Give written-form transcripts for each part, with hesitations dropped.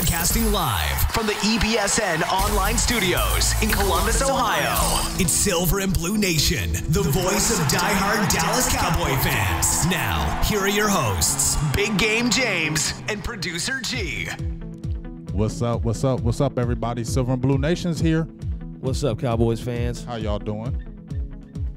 Broadcasting live from the EBSN online studios in Columbus, Ohio. It's Silver and Blue Nation, the voice of diehard Dallas Cowboy fans. Now, here are your hosts, Big Game James and Producer G. What's up? What's up? What's up, everybody? Silver and Blue Nation's here. What's up, Cowboys fans? How y'all doing?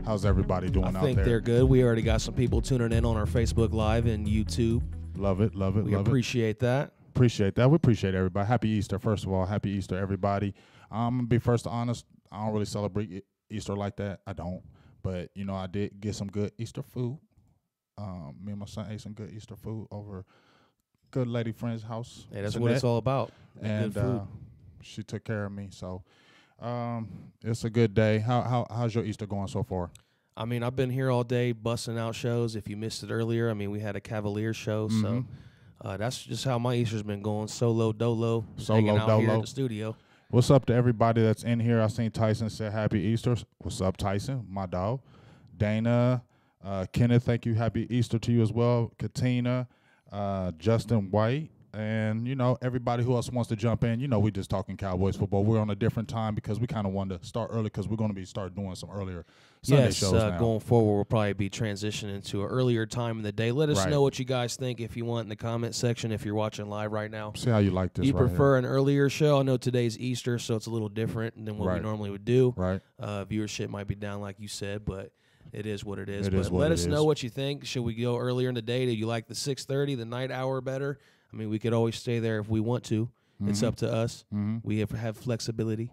How's everybody doing out there? I think they're good. We already got some people tuning in on our Facebook Live and YouTube. Love it, love it, We love it. appreciate that. Appreciate that. We appreciate everybody. Happy Easter, first of all. Happy Easter, everybody. I'm going to be first honest. I don't really celebrate Easter like that. I don't. But, you know, I did get some good Easter food. Me and my son ate some good Easter food over good lady friend's house. Hey, that's what it's all about. And good food. she took care of me. So it's a good day. How's your Easter going so far? I mean, I've been here all day busting out shows. If you missed it earlier, I mean, we had a Cavaliers show. So that's just how my Easter's been going. Solo, dolo. Hanging out here at the studio. What's up to everybody that's in here? I seen Tyson said Happy Easter. What's up, Tyson? My dog. Dana, Kenneth, thank you. Happy Easter to you as well. Katina, Justin White, and, you know, everybody who else wants to jump in. You know, we just talking Cowboys football. We're on a different time because we kind of wanted to start early because we're going to start doing some earlier Sunday shows now. Going forward, we'll probably be transitioning to an earlier time in the day. Let us know what you guys think if you want in the comment section if you're watching live right now. See how you like this. You prefer an earlier show? I know today's Easter, so it's a little different than what we normally would do. Right. Viewership might be down, like you said, but it is what it is. But let us know what you think. Should we go earlier in the day? Do you like the 6:30, the night hour better? I mean, we could always stay there if we want to. It's up to us. We have flexibility.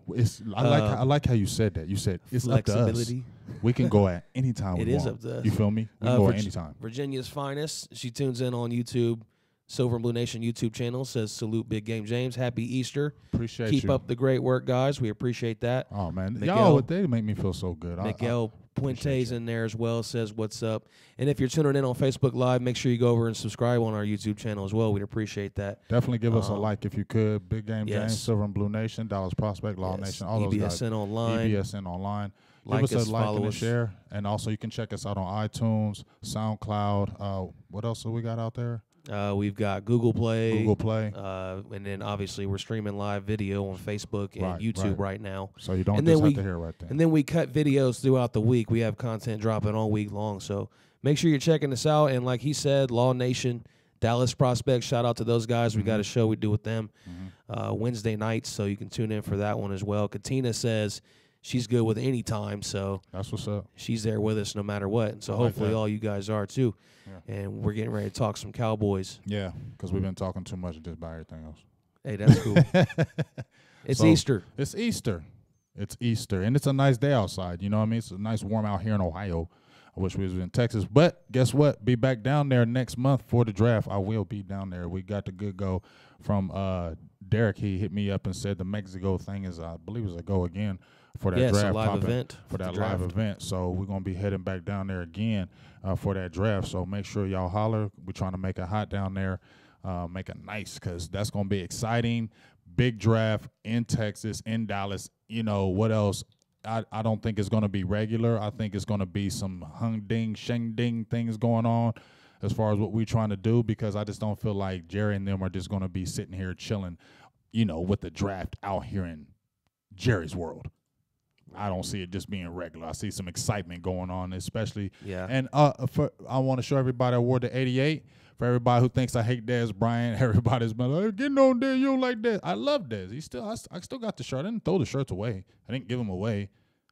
I like how you said that. You said it's up to us. We can go at any time we want. It is up to us. You feel me? We can go at any time. Virginia's finest. She tunes in on YouTube. Silver and Blue Nation YouTube channel says, salute Big Game James. Happy Easter. Appreciate you. Keep up the great work, guys. We appreciate that. Oh, man. Miguel, y'all, they make me feel so good. Miguel Puente's in there as well, says what's up. And if you're tuning in on Facebook Live, make sure you go over and subscribe on our YouTube channel as well. We'd appreciate that. Definitely give us a like if you could. Big Game James, Silver and Blue Nation, Dallas Prospect, Law Nation, all those guys. EBSN Online. EBSN Online. Like give us a like follow and a us. share. And also you can check us out on iTunes, SoundCloud. What else do we got out there? We've got Google Play. And then obviously we're streaming live video on Facebook and YouTube right now. So you don't just have to hear right there. And then we cut videos throughout the week. We have content dropping all week long. So make sure you're checking us out. And like he said, Law Nation, Dallas Prospect, shout out to those guys. We got a show we do with them Wednesday nights, so you can tune in for that one as well. Katina says she's good with any time, so that's what's up. She's there with us no matter what. And so hopefully all you guys are too. Yeah. And we're getting ready to talk some Cowboys. Yeah, because we've been talking too much just about everything else. Hey, that's cool. It's Easter. It's Easter. It's Easter. And it's a nice day outside. You know what I mean? It's a nice warm out here in Ohio. I wish we was in Texas. But guess what? Be back down there next month for the draft. I will be down there. We got the good go from Derek. He hit me up and said the Mexico thing is, I believe, is a go again for that draft. Live event. For that live event. So we're going to be heading back down there again for that draft. So make sure y'all holler. We're trying to make it hot down there. Make it nice because that's going to be exciting. Big draft in Texas, in Dallas. You know, what else? I don't think it's going to be regular. I think it's going to be some hung-ding, sheng-ding things going on as far as what we're trying to do because I just don't feel like Jerry and them are just going to be sitting here chilling, you know, with the draft out here in Jerry's world. I don't see it just being regular. I see some excitement going on, especially. Yeah. And I want to show everybody I wore the 88. For everybody who thinks I hate Dez Bryant, everybody's been like, getting on Dez, you don't like Dez. I love Dez. I still got the shirt. I didn't throw the shirts away. I didn't give them away.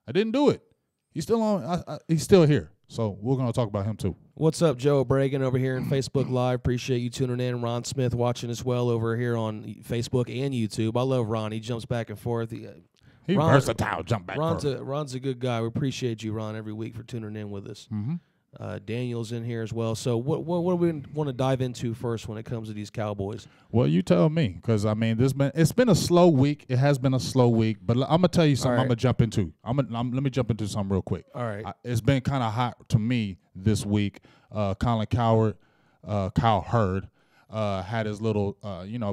I didn't do it. He's still on. He's still here. So we're going to talk about him too. What's up, Joe Bragan over here in Facebook Live. Appreciate you tuning in. Ron Smith watching as well over here on Facebook and YouTube. I love Ron. He jumps back and forth. He's versatile. Jump back. Ron's a good guy. We appreciate you, Ron, every week for tuning in with us. Daniel's in here as well. So what do we want to dive into first when it comes to these Cowboys? Well, you tell me, because I mean, it's been a slow week. It has been a slow week, but I'm gonna tell you something. Right. I'm gonna jump into. Let me jump into something real quick. All right. It's been kind of hot to me this week. Colin Cowherd, had his little,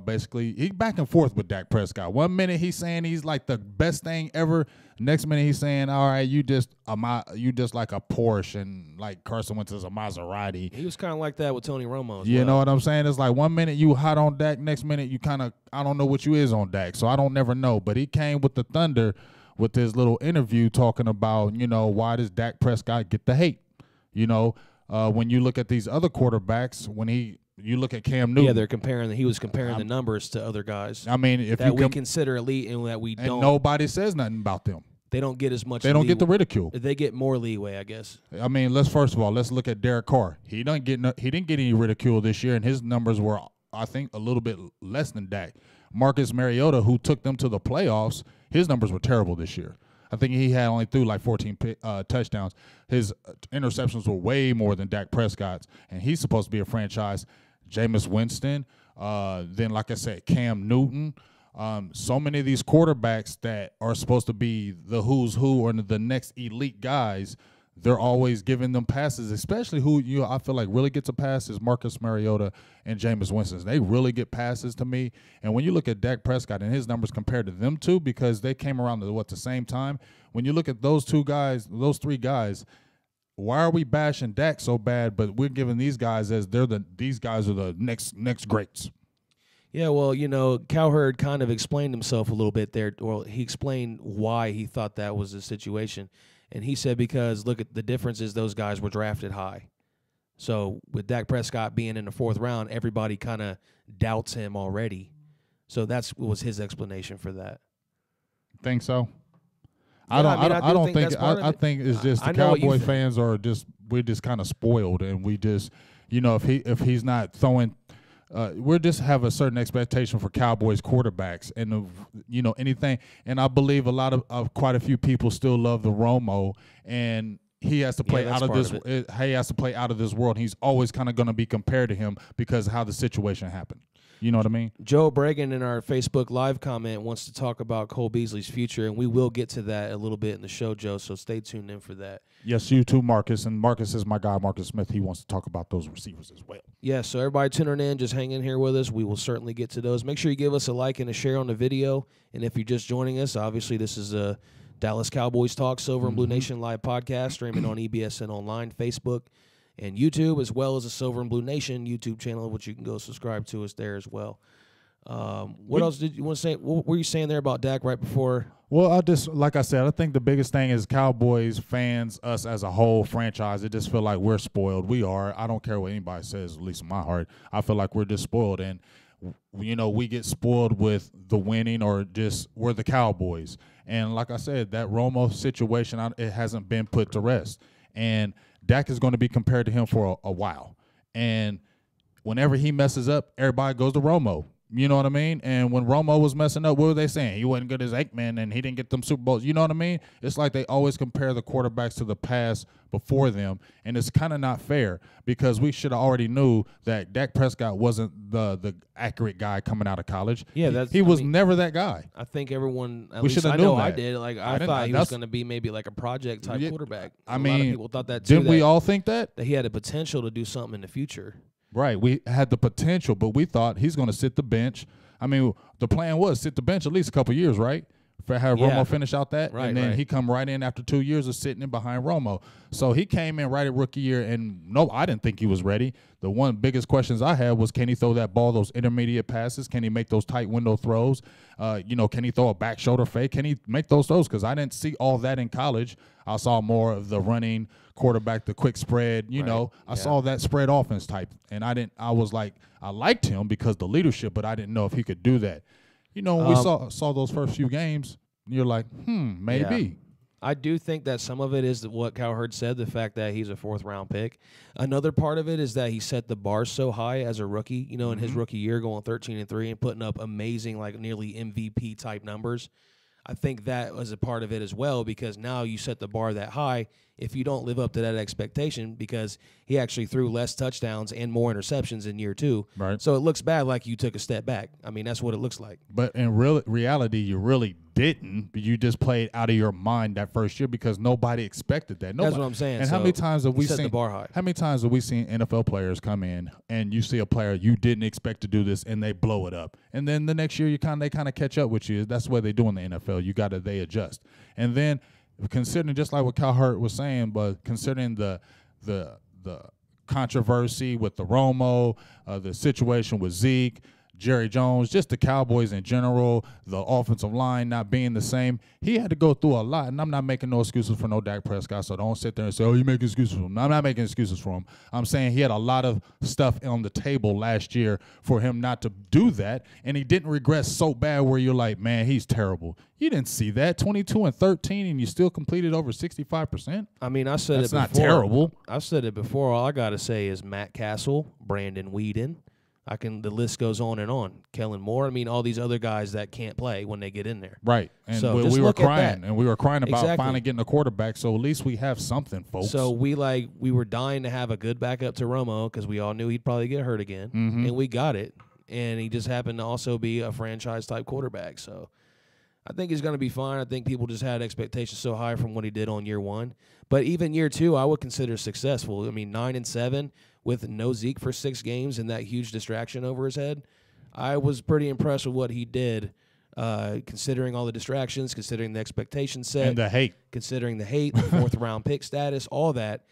basically he back and forth with Dak Prescott. 1 minute he's saying he's like the best thing ever. Next minute he's saying, all right, you just like a Porsche, and like Carson Wentz is a Maserati. He was kind of like that with Tony Romo as You well. know what I'm saying? It's like 1 minute you hot on Dak, next minute you kind of, I don't know what you is on Dak, so I don't never know. But he came with the thunder with his little interview talking about, why does Dak Prescott get the hate? When you look at these other quarterbacks, you look at Cam Newton. Yeah, he was comparing the numbers to other guys. I mean, if that we consider elite and that we don't. And nobody says nothing about them. They don't get as much. They don't get the ridicule. They get more leeway, I guess. I mean, let's look at Derek Carr. He didn't get any ridicule this year, and his numbers were, I think, a little bit less than Dak. Marcus Mariota, who took them to the playoffs, his numbers were terrible this year. I think he had only threw like 14 touchdowns. His interceptions were way more than Dak Prescott's, and he's supposed to be a franchise. Jameis Winston, then like I said, Cam Newton. So many of these quarterbacks that are supposed to be the who's who or the next elite guys, they're always giving them passes, especially I feel like really gets a pass is Marcus Mariota and Jameis Winston. They really get passes to me. And when you look at Dak Prescott and his numbers compared to them two, because they came around at the same time, when you look at those three guys, why are we bashing Dak so bad, but we're giving these guys as these guys are the next greats? Yeah, well, Cowherd kind of explained himself a little bit there. Well, he explained why he thought that was the situation. And he said because, look, at the difference is those guys were drafted high. So with Dak Prescott being in the 4th round, everybody kind of doubts him already. So that was his explanation for that. Think so? Yeah, I think it's just the Cowboy fans we're just kind of spoiled, and we just, if he's not throwing, we just have a certain expectation for Cowboys quarterbacks, and anything. And I believe quite a few people still love the Romo, and he has to play out of this. He has to play out of this world. He's always kind of going to be compared to him because of how the situation happened. You know what I mean? Joe Bragan in our Facebook Live comment wants to talk about Cole Beasley's future, and we will get to that a little bit in the show, Joe, so stay tuned in for that. Yes, you too, Marcus. And Marcus is my guy, Marcus Smith. He wants to talk about those receivers as well. Yeah, so everybody tuning in, just hang in here with us. We will certainly get to those. Make sure you give us a like and a share on the video. And if you're just joining us, obviously this is a Dallas Cowboys Talk, Silver and Blue Nation live podcast, streaming on EBSN Online, Facebook, and YouTube, as well as the Silver and Blue Nation YouTube channel, which you can go subscribe to us there as well. What else did you want to say? What were you saying there about Dak right before? Well, like I said, I think the biggest thing is Cowboys fans, us as a whole franchise, it just feel like we're spoiled. We are. I don't care what anybody says, at least in my heart. I feel like we're just spoiled. And, we get spoiled with the winning or just we're the Cowboys. And like I said, that Romo situation, it hasn't been put to rest. And Dak is going to be compared to him for a while. And whenever he messes up, everybody goes to Romo. You know what I mean? And when Romo was messing up, what were they saying? He wasn't good as Aikman, and he didn't get them Super Bowls. You know what I mean? It's like they always compare the quarterbacks to the past before them, and it's kind of not fair because we should have already knew that Dak Prescott wasn't the accurate guy coming out of college. Yeah, he was never that guy. I think everyone, we should have known that. I did. Like I thought he was going to be maybe like a project type quarterback. A lot of people thought that too. Didn't we all think that? That he had the potential to do something in the future. Right. We had the potential, but we thought he's going to sit the bench. I mean, the plan was sit the bench at least a couple of years, right? For have Romo finish out that, right, and then he come right in after 2 years of sitting in behind Romo. So he came in right at rookie year, and no, I didn't think he was ready. The one biggest questions I had was, can he throw that ball, those intermediate passes? Can he make those tight window throws? Can he throw a back shoulder fake? Can he make those throws? Because I didn't see all that in college. I saw more of the running quarterback, the quick spread. I saw that spread offense type, and I was like, I liked him because the leadership, but I didn't know if he could do that. When we saw those first few games, you're like, maybe. Yeah. I do think that some of it is what Cowherd said, the fact that he's a 4th-round pick. Another part of it is that he set the bar so high as a rookie, in his rookie year, going 13-3 and putting up amazing, like nearly MVP-type numbers. I think that was a part of it as well because now you set the bar that high if you don't live up to that expectation because he actually threw less touchdowns and more interceptions in year 2. Right. So it looks bad like you took a step back. I mean, that's what it looks like. But in reality, you really didn't. You just played out of your mind that first year because nobody expected that. Nobody. That's what I'm saying. And so how many times have we set seen the bar high? How many times have we seen NFL players come in and you see a player you didn't expect to do this and they blow it up, and then the next year they kind of catch up with you. That's what they do in the NFL. They adjust, and then considering just like what Cal Hurt was saying, but considering the controversy with the Romo, the situation with Zeke, Jerry Jones, just the Cowboys in general, the offensive line not being the same. He had to go through a lot, and I'm not making no excuses for no Dak Prescott, so don't sit there and say, oh, you make excuses for him. No, I'm not making excuses for him. I'm saying he had a lot of stuff on the table last year for him not to do that, and he didn't regress so bad where you're like, man, he's terrible. You didn't see that, 22-13, and you still completed over 65%? I mean, I said That's it before. not terrible. I said it before. All I got to say is Matt Castle, Brandon Weeden. The list goes on and on. Kellen Moore. I mean, all these other guys that can't play when they get in there. Right. And so we were crying. And we were crying about finally getting a quarterback, so at least we have something, folks. So we were dying to have a good backup to Romo because we all knew he'd probably get hurt again. And we got it. And he just happened to also be a franchise-type quarterback. So I think he's going to be fine. I think people just had expectations so high from what he did on year one. But even year two, I would consider successful. I mean, 9-7 with no Zeke for 6 games and that huge distraction over his head. I was pretty impressed with what he did, considering all the distractions, considering the expectations set. And the hate. Considering the hate, the 4th-round pick status, all that.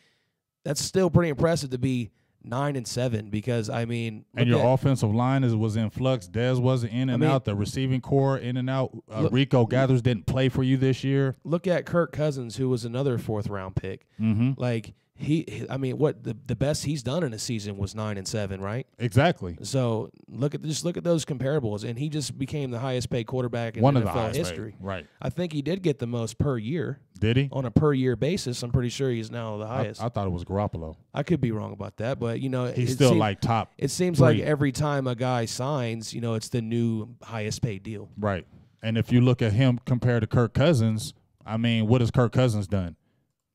That's still pretty impressive to be 9-7 because, I mean. And your offensive line was in flux. Dez wasn't in and out. The receiving core in and out. Rico Gathers didn't play for you this year. Look at Kirk Cousins, who was another 4th-round pick. Like, the best he's done in a season was 9-7, right? Exactly. So look at those comparables, and he just became the highest paid quarterback in NFL history. Paid. Right. I think he did get the most per year. Did he? On a per year basis, I'm pretty sure he's now the highest. I thought it was Garoppolo. I could be wrong about that, but he's still top. It seems 3. like every time a guy signs, it's the new highest paid deal. Right. And if you look at him compared to Kirk Cousins, I mean, what has Kirk Cousins done?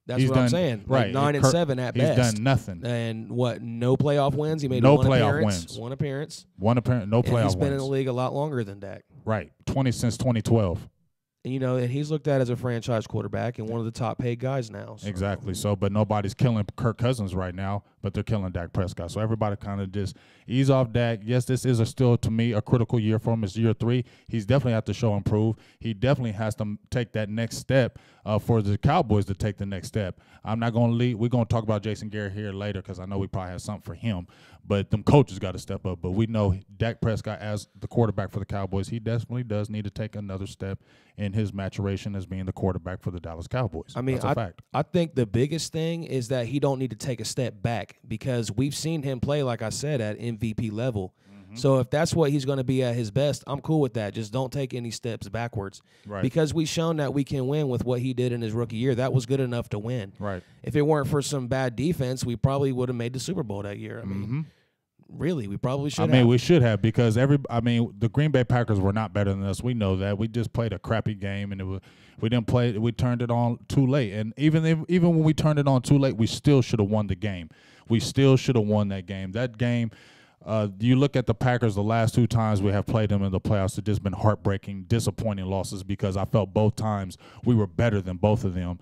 That's what I'm saying. Right. 9-7 at best. He's done nothing. And no playoff wins? He made no one playoff appearance. Wins. One appearance. No playoff wins. He's been in the league a lot longer than Dak. Right. Since 2012. And he's looked at as a franchise quarterback and one of the top paid guys now. So. Exactly. So, but nobody's killing Kirk Cousins right now, but they're killing Dak Prescott. So everybody kind of just ease off Dak. Yes, this is still, to me, a critical year for him. It's year 3. He's definitely have to show improve. He definitely has to take that next step for the Cowboys to take the next step. I'm not going to lead. We're going to talk about Jason Garrett here later because I know we probably have something for him. But them coaches got to step up. But we know Dak Prescott, as the quarterback for the Cowboys, he definitely does need to take another step in his maturation as being the quarterback for the Dallas Cowboys. I mean, that's a fact. I think the biggest thing is that he don't need to take a step back because we've seen him play, like I said, at MVP level. So if that's what he's going to be at his best, I'm cool with that. Just don't take any steps backwards. Right. Because we've shown that we can win with what he did in his rookie year. That was good enough to win. Right. If it weren't for some bad defense, we probably would have made the Super Bowl that year. I mean, really, we probably should have. I mean, we should have because the Green Bay Packers were not better than us. We know that. We just played a crappy game, and we didn't play. We turned it on too late. And even when we turned it on too late, we still should have won the game. We still should have won that game. That game. You look at the Packers the last 2 times we have played them in the playoffs, it's just been heartbreaking, disappointing losses because I felt both times we were better than both of them,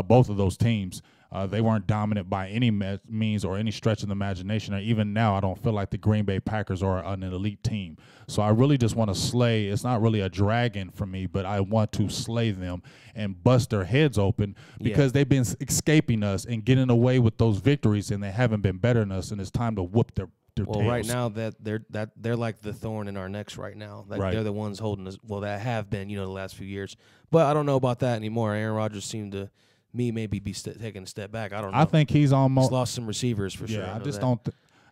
both of those teams. They weren't dominant by any means or any stretch of the imagination. Or even now, I don't feel like the Green Bay Packers are an elite team. So I really just want to slay. It's not really a dragon for me, but I want to slay them and bust their heads open because they've been escaping us and getting away with those victories, and they haven't been better than us, and it's time to whoop their tails. Right now they're like the thorn in our necks right now. They're the ones holding us. Well, that have been the last few years. But I don't know about that anymore. Aaron Rodgers seemed to maybe be taking a step back. I don't know. I think he's almost lost some receivers for sure. I just don't.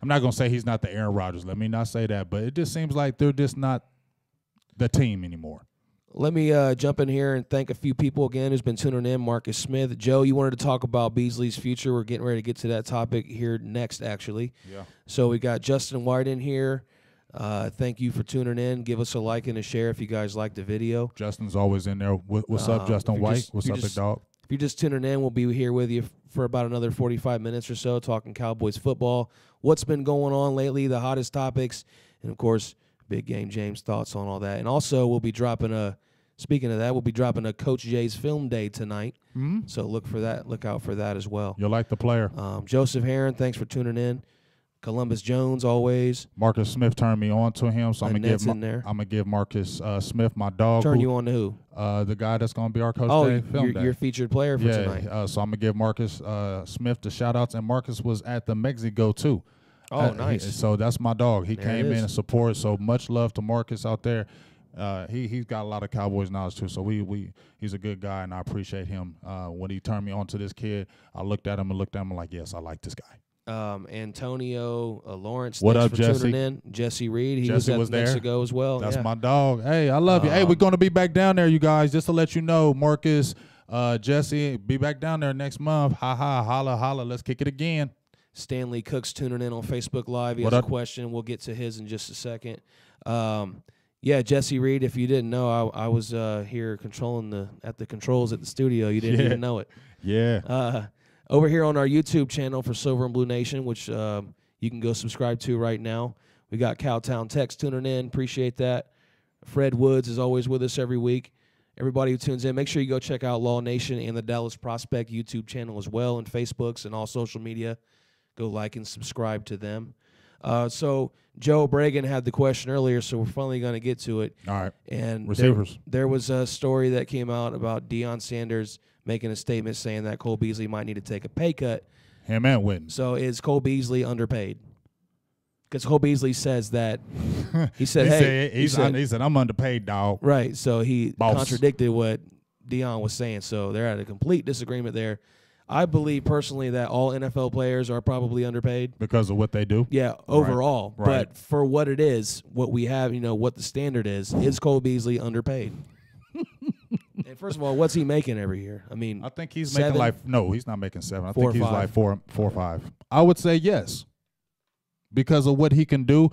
I'm not gonna say he's not the Aaron Rodgers. Let me not say that. But it just seems like they're just not the team anymore. Let me jump in here and thank a few people again who's been tuning in. Marcus Smith. Joe, you wanted to talk about Beasley's future. We're getting ready to get to that topic here next, actually. Yeah. So we got Justin White in here. Thank you for tuning in. Give us a like and a share if you guys like the video. Justin's always in there. What's up, Justin White? What's up, big dog? If you're just tuning in, we'll be here with you for about another 45 minutes or so talking Cowboys football, what's been going on lately, the hottest topics, and, of course, Big Game James' thoughts on all that. And also we'll be dropping a Speaking of that, we'll be dropping a Coach J's Film Day tonight. So look for that. Look out for that as well. You'll like the player. Joseph Heron, thanks for tuning in. Columbus Jones, always. Marcus Smith turned me on to him, so I'm gonna give Marcus Smith, my dog. Turn you on to who? The guy that's gonna be our Coach Day Film Day. Your featured player for tonight. So I'm gonna give Marcus Smith the shout outs, and Marcus was at the Mexico too. Oh, nice. So that's my dog. He came in and support. So much love to Marcus out there. He's got a lot of Cowboys knowledge too. So he's a good guy, and I appreciate him. When he turned me on to this kid, I looked at him like, yes, I like this guy. Antonio Lawrence, what thanks up, for Jesse? tuning in. Jesse Reed, he was at Mexico as well. That's my dog. Hey, I love you. Hey, we're gonna be back down there, you guys. Just to let you know, Marcus, Jesse, be back down there next month. Holla. Let's kick it again. Stanley Cook's tuning in on Facebook Live. He has a question. We'll get to his in just a second. Yeah, Jesse Reed, if you didn't know, I was here at the controls at the studio. You didn't even know it. Yeah. Over here on our YouTube channel for Silver and Blue Nation, which you can go subscribe to right now. We got Cowtown Tex tuning in. Appreciate that. Fred Woods is always with us every week. Everybody who tunes in, make sure you go check out Law Nation and the Dallas Prospect YouTube channel as well, and Facebooks and all social media. Go like and subscribe to them. So Joe Bragan had the question earlier, so we're finally going to get to it. All right. And receivers. There was a story that came out about Deion Sanders making a statement saying that Cole Beasley might need to take a pay cut. Him and Witten. So is Cole Beasley underpaid? Because Cole Beasley says that he said, he said I'm underpaid, dog. Right. So he contradicted what Deion was saying. So they're at a complete disagreement there. I believe personally that all NFL players are probably underpaid because of what they do. Yeah, overall. Right. But for what it is, what we have, what the standard is Cole Beasley underpaid? And first of all, what's he making every year? I mean, I think he's 7? making no, he's not making 7. I Four think he's or five. like four or five. I would say yes, because of what he can do.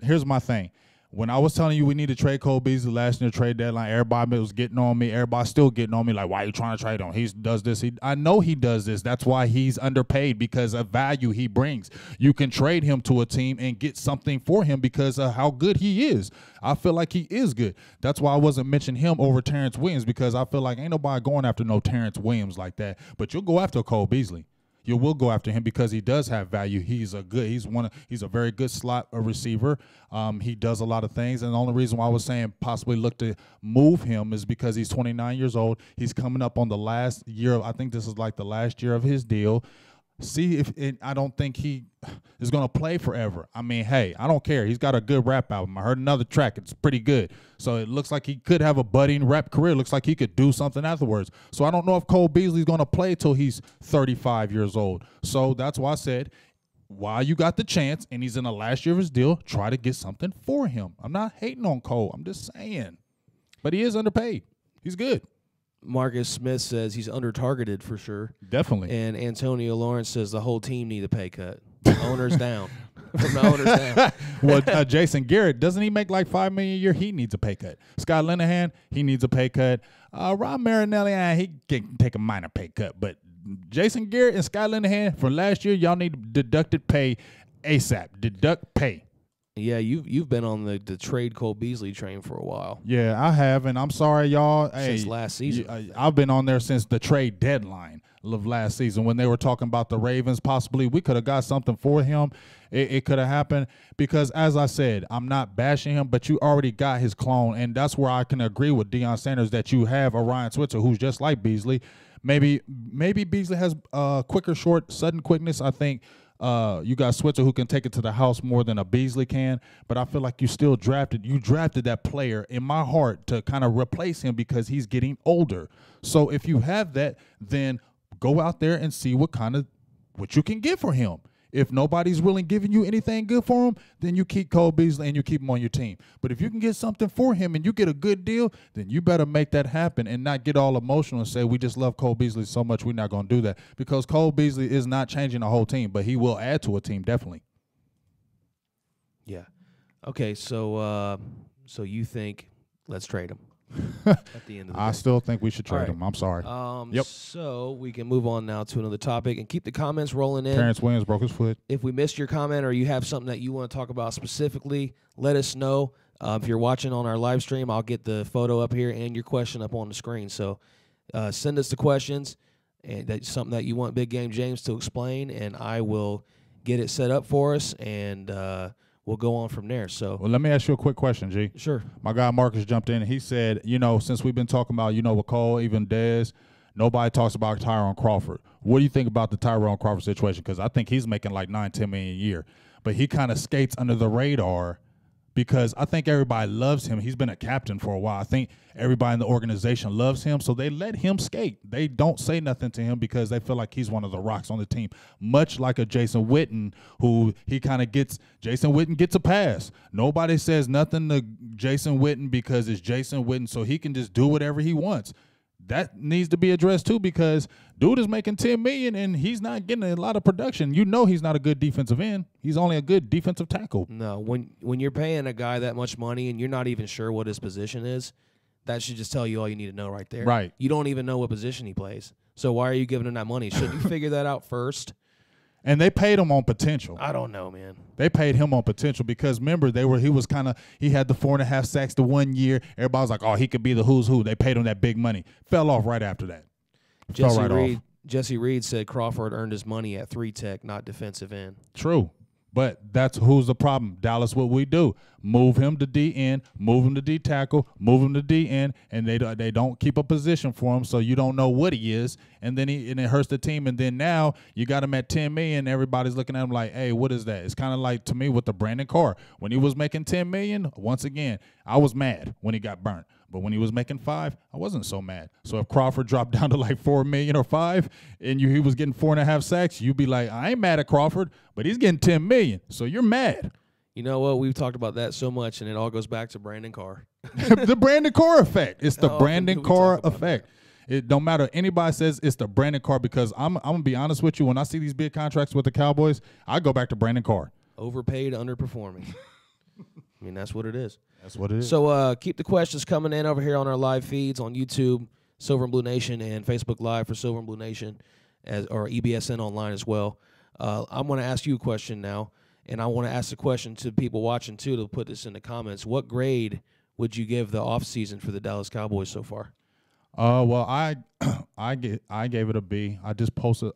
Here's my thing. When I was telling you we need to trade Cole Beasley last year trade deadline, everybody was getting on me. Everybody's still getting on me like, why are you trying to trade him? He does this. I know he does this. That's why he's underpaid, because of value he brings. You can trade him to a team and get something for him because of how good he is. I feel like he is good. That's why I wasn't mentioning him over Terrence Williams, because I feel like ain't nobody going after no Terrence Williams like that. But you'll go after Cole Beasley. You will go after him because he does have value. He's a very good slot receiver. He does a lot of things, and the only reason why I was saying possibly look to move him is because he's 29 years old. He's coming up on the last year. I think this is like the last year of his deal. See if I don't think he is going to play forever. I mean, hey, I don't care. He's got a good rap album. I heard another track. It's pretty good. So it looks like he could have a budding rap career. It looks like he could do something afterwards. So I don't know if Cole Beasley's going to play till he's 35 years old. So that's why I said, while you got the chance and he's in the last year of his deal, try to get something for him. I'm not hating on Cole. I'm just saying. But he is underpaid. He's good. Marcus Smith says he's under-targeted for sure. Definitely. And Antonio Lawrence says the whole team need a pay cut. Owners down. From the owners down. Well, Jason Garrett, doesn't he make like $5 million a year? He needs a pay cut. Scott Linehan, he needs a pay cut. Rob Marinelli, he can take a minor pay cut. But Jason Garrett and Scott Linehan from last year, y'all need deducted pay ASAP. Deduct pay. Yeah, you've been on the trade Cole Beasley train for a while. Yeah, I have, and I'm sorry, y'all. Since last season. I've been on there since the trade deadline of last season when they were talking about the Ravens. Possibly we could have got something for him. It could have happened because, as I said, I'm not bashing him, but you already got his clone, and that's where I can agree with Deion Sanders that you have a Ryan Switzer who's just like Beasley. Maybe Beasley has quicker, short, sudden quickness. I think you got Switzer who can take it to the house more than a Beasley can, but I feel like you drafted that player in my heart to kind of replace him because he's getting older. So if you have that, then go out there and see what you can get for him. If nobody's really giving you anything good for him, then you keep Cole Beasley and you keep him on your team. But if you can get something for him and you get a good deal, then you better make that happen and not get all emotional and say, we just love Cole Beasley so much we're not going to do that. Because Cole Beasley is not changing the whole team, but he will add to a team, definitely. Yeah. Okay, so you think let's trade him at the end of the day. I still think we should trade him. I'm sorry. Yep. So we can move on now to another topic and keep the comments rolling in. Terrence Williams broke his foot. If we missed your comment or you have something that you want to talk about specifically, let us know. If you're watching on our live stream, I'll get the photo up here and your question up on the screen. So send us the questions, and that's something that you want Big Game James to explain, and I will get it set up for us, and we'll go on from there. So, well, let me ask you a quick question, G. Sure. My guy Marcus jumped in, and he said, since we've been talking about, with Cole, even Dez, nobody talks about Tyrone Crawford. What do you think about the Tyrone Crawford situation? Because I think he's making like $9-10 million a year, but he kind of skates under the radar because I think everybody loves him. He's been a captain for a while. I think everybody in the organization loves him, so they let him skate. They don't say nothing to him because they feel like he's one of the rocks on the team, much like a Jason Witten, who he kind of gets. Jason Witten gets a pass. Nobody says nothing to Jason Witten because it's Jason Witten, so he can just do whatever he wants. That needs to be addressed too, because dude is making $10 million and he's not getting a lot of production. He's not a good defensive end. He's only a good defensive tackle. No, when you're paying a guy that much money and you're not even sure what his position is, that should just tell you all you need to know right there. Right. You don't even know what position he plays. So why are you giving him that money? Shouldn't you figure that out first? And they paid him on potential. I don't know, man. They paid him on potential because remember he had the 4.5 sacks the 1 year. Everybody was like, oh, he could be the who's who. They paid him that big money. Fell off right after that. Jesse Reed said Crawford earned his money at 3-tech, not defensive end. True. But that's who's the problem. Dallas, what we do, move him to D-end, move him to D-tackle, move him to D-end, and they don't keep a position for him, so you don't know what he is, and then it hurts the team. And then now you got him at $10 million, everybody's looking at him like, hey, what is that? It's kind of like, to me, with the Brandon Carr. When he was making $10 million, once again, I was mad when he got burnt. But when he was making $5 million, I wasn't so mad. So if Crawford dropped down to like $4 million or $5 million, and he was getting 4.5 sacks, you'd be like, I ain't mad at Crawford, but he's getting $10 million, so you're mad. You know what? We've talked about that so much, and it all goes back to Brandon Carr. The Brandon Carr effect. It's the Brandon Carr effect. It don't matter. Anybody says it's the Brandon Carr, because I'm going to be honest with you. When I see these big contracts with the Cowboys, I go back to Brandon Carr. Overpaid, underperforming. I mean, that's what it is. That's what it is. So keep the questions coming in over here on our live feeds on YouTube, Silver and Blue Nation, and Facebook Live for Silver and Blue Nation, or EBSN online as well. I'm going to ask you a question now, and I want to ask the question to people watching too, to put this in the comments. What grade would you give the offseason for the Dallas Cowboys so far? Well, I gave it a B. I just posted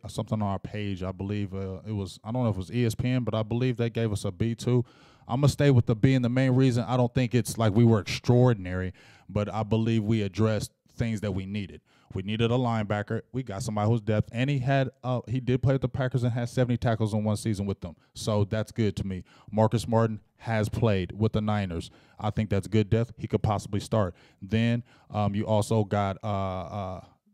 something on our page. I believe it was, I don't know if it was ESPN, but I believe they gave us a B too. I'm going to stay with the B, and the main reason, I don't think it's like we were extraordinary, but I believe we addressed things that we needed. We needed a linebacker. We got somebody who's depth, and he did play with the Packers and had 70 tackles in one season with them. So that's good to me. Marcus Martin has played with the Niners. I think that's good depth. He could possibly start. Then you also got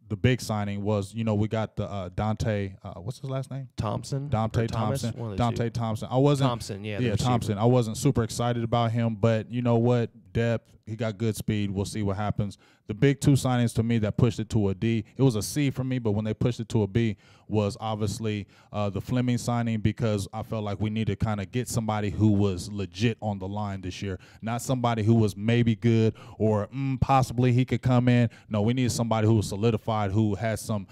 the big signing was, we got the Dante, what's his last name? Thompson. Dante Thompson. Dante Thompson. Thompson. I wasn't super excited about him, but you know what? Depth. He got good speed. We'll see what happens. The big two signings to me that pushed it to a D, it was a C for me, but when they pushed it to a B was obviously the Fleming signing, because I felt like we needed to kind of get somebody who was legit on the line this year, not somebody who was maybe good or possibly he could come in. No, we needed somebody who was solidified, who has some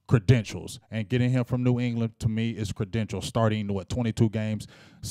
credentials, and getting him from New England to me is credentials. Starting 22 games,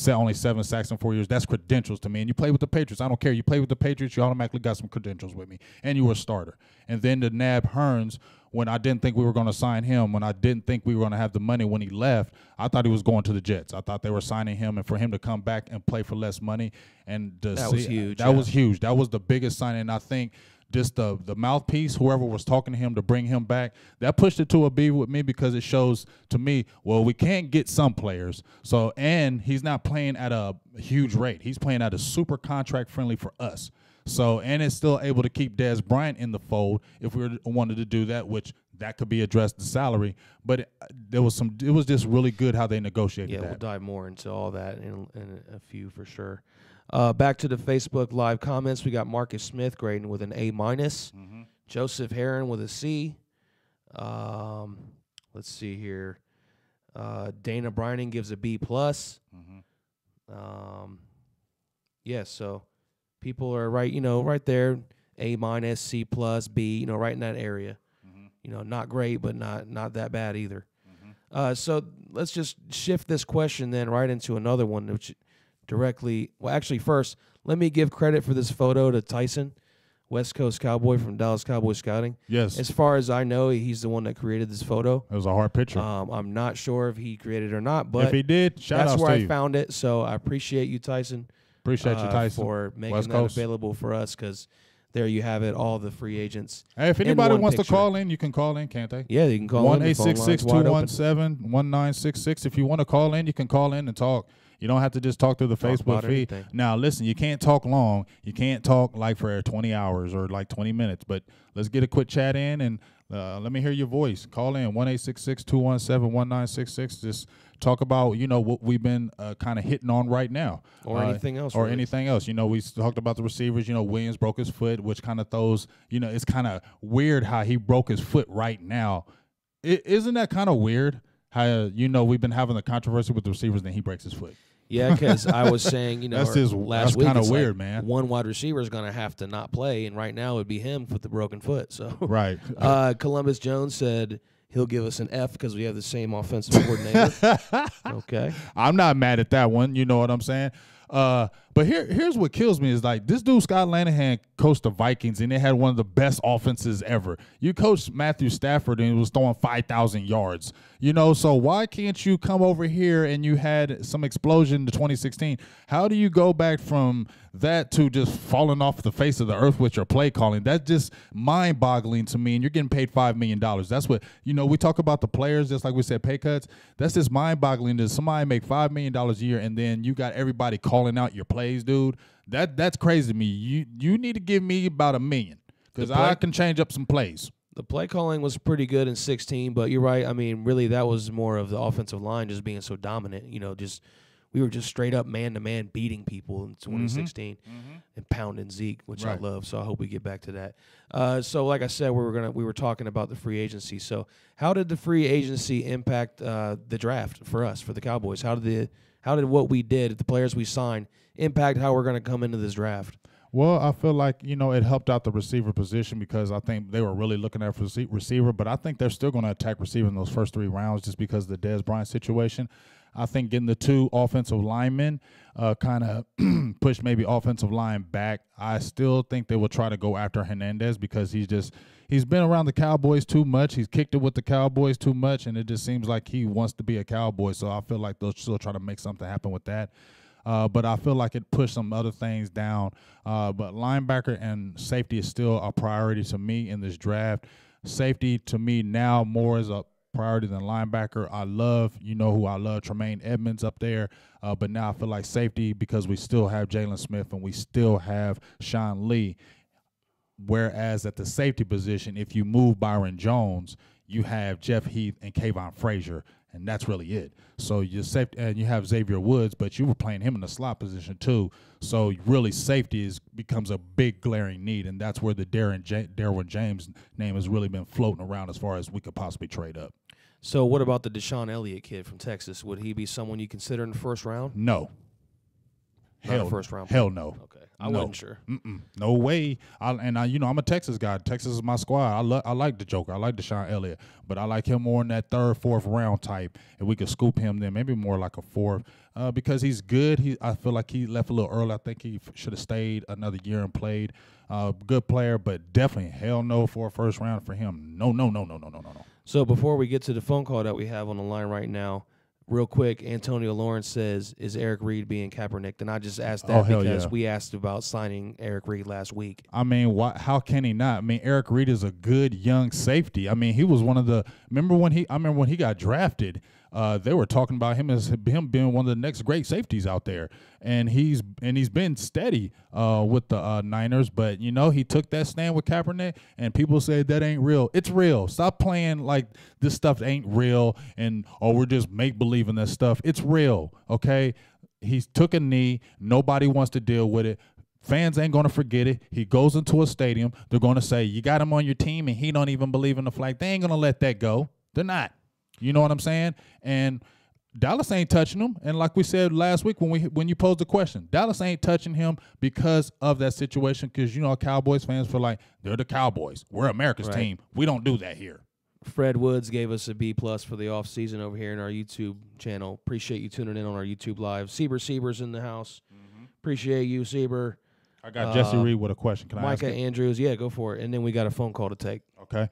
only 7 sacks in 4 years. That's credentials to me. And you play with the Patriots. I don't care. You play with the Patriots, you automatically got some credentials with me, and you were a starter. And then to nab Hearns, when I didn't think we were going to sign him, when I didn't think we were going to have the money when he left, I thought he was going to the Jets. I thought they were signing him, and for him to come back and play for less money, and that was huge. That was huge. That was the biggest signing. And I think just the mouthpiece, whoever was talking to him to bring him back, that pushed it to a B with me, because it shows to me, well, we can't get some players. So, and he's not playing at a huge rate. He's playing at a super contract friendly for us. So, and it's still able to keep Dez Bryant in the fold if we wanted to do that, which that could be addressed, the salary. But it was just really good how they negotiated that. Yeah, we'll dive more into all that in a few for sure. Back to the Facebook Live comments. We got Marcus Smith grading with an A-. Mm-hmm. Joseph Heron with a C. Let's see here. Dana Bryning gives a B+. Mm-hmm. So people are right there, A-, C+, B, right in that area. Mm-hmm. Not great, but not that bad either. Mm-hmm. So let's just shift this question then right into another one, which directly. Well, actually, first, let me give credit for this photo to Tyson, West Coast Cowboy from Dallas Cowboy Scouting. Yes. As far as I know, he's the one that created this photo. It was a hard picture. I'm not sure if he created it or not, but if he did, shout out to you. that's where I found it. So I appreciate you, Tyson. Appreciate you, Tyson, for making West that Coast. available for us, because there you have it, all the free agents. Hey, if anybody wants to call in, you can call in, can't they? Yeah, you can call in. 1-866-217-1966. If you want to call in, you can call in and talk. You don't have to just talk through the Facebook feed. Anything. Now, listen, you can't talk long. You can't talk like for 20 hours or like 20 minutes. But let's get a quick chat in and let me hear your voice. Call in 1-866-217-1966. Just talk about, what we've been kind of hitting on right now. Or anything else. Or anything else. We talked about the receivers. Williams broke his foot, which kind of throws, it's kind of weird how he broke his foot right now. Isn't that kind of weird? How, we've been having the controversy with the receivers, then he breaks his foot. Yeah, because I was saying, that's last week, kind of weird, man. One wide receiver is going to have to not play, and right now it would be him with the broken foot. So right. Columbus Jones said he'll give us an F because we have the same offensive coordinator. Okay. I'm not mad at that one. You know what I'm saying? But here's what kills me is like this dude Scott Linehan coached the Vikings and they had one of the best offenses ever. You coached Matthew Stafford and he was throwing 5,000 yards. So why can't you come over here and you had some explosion to 2016? How do you go back from that to just falling off the face of the earth with your play calling? That's just mind-boggling to me, and you're getting paid $5 million. That's what, we talk about the players, just like we said, pay cuts. That's just mind-boggling that somebody make $5 million a year and then you got everybody calling out your plays, dude. That's crazy to me. You need to give me about $1 million because I can change up some plays. The play calling was pretty good in 16, but you're right. I mean, really, that was more of the offensive line just being so dominant. We were just straight up man-to-man beating people in 2016 and pounding Zeke, which I love. So I hope we get back to that. So like I said, we were talking about the free agency. So how did the free agency impact the draft for us, for the Cowboys? How did what we did, the players we signed, impact how we're going to come into this draft? Well, I feel like, it helped out the receiver position because I think they were really looking at receiver, but I think they're still going to attack receiver in those first 3 rounds just because of the Dez Bryant situation. I think getting the 2 offensive linemen kind of pushed maybe offensive line back. I still think they will try to go after Hernandez because he's been around the Cowboys too much. He's kicked it with the Cowboys too much, and it just seems like he wants to be a Cowboy. So I feel like they'll still try to make something happen with that. But I feel like it pushed some other things down. But linebacker and safety is still a priority to me in this draft. Safety to me now more is a priority than linebacker. I love, who I love, Tremaine Edmonds up there. But now I feel like safety because we still have Jalen Smith and we still have Sean Lee. Whereas at the safety position, if you move Byron Jones, you have Jeff Heath and Kayvon Frazier, and that's really it. So you safety, and you have Xavier Woods, but you were playing him in the slot position too. So really, safety becomes a big glaring need, and that's where the Derwin James name has really been floating around as far as we could possibly trade up. So what about the Deshaun Elliott kid from Texas? Would he be someone you consider in the first round? No. First round. Hell no. Okay, I wasn't sure. No way. I'm a Texas guy. Texas is my squad. I like the Joker. I like Deshaun Elliott, but I like him more in that 3rd, 4th round type. And we could scoop him then, maybe more like a 4th, because he's good. I feel like he left a little early. I think he should have stayed another year and played. Good player, but definitely hell no for a first round for him. No. So before we get to the phone call that we have on the line right now, real quick, Antonio Lawrence says, is Eric Reed being Kaepernick? And I just asked that because we asked about signing Eric Reed last week. I mean, how can he not? I mean, Eric Reed is a good young safety. I mean, he was one of the – remember when he got drafted, they were talking about him as him being one of the next great safeties out there. And he's been steady with the Niners, but he took that stand with Kaepernick, and people said that ain't real. It's real. Stop playing like this stuff ain't real, and we're just make believe in that stuff. It's real, okay? He took a knee. Nobody wants to deal with it. Fans ain't going to forget it. He goes into a stadium. They're going to say, you got him on your team, and he don't even believe in the flag. They ain't going to let that go. They're not. You know what I'm saying? And Dallas ain't touching him. And like we said last week when you posed the question, Dallas ain't touching him because of that situation because, Cowboys fans feel like they're the Cowboys. We're America's team. We don't do that here. Fred Woods gave us a B+ for the off season over here in our YouTube channel. Appreciate you tuning in on our YouTube live. Seaber's in the house. Appreciate you, Sieber. I got Jesse Reed with a question. Can I ask Micah it? Andrews, yeah, go for it. And then we got a phone call to take. Okay.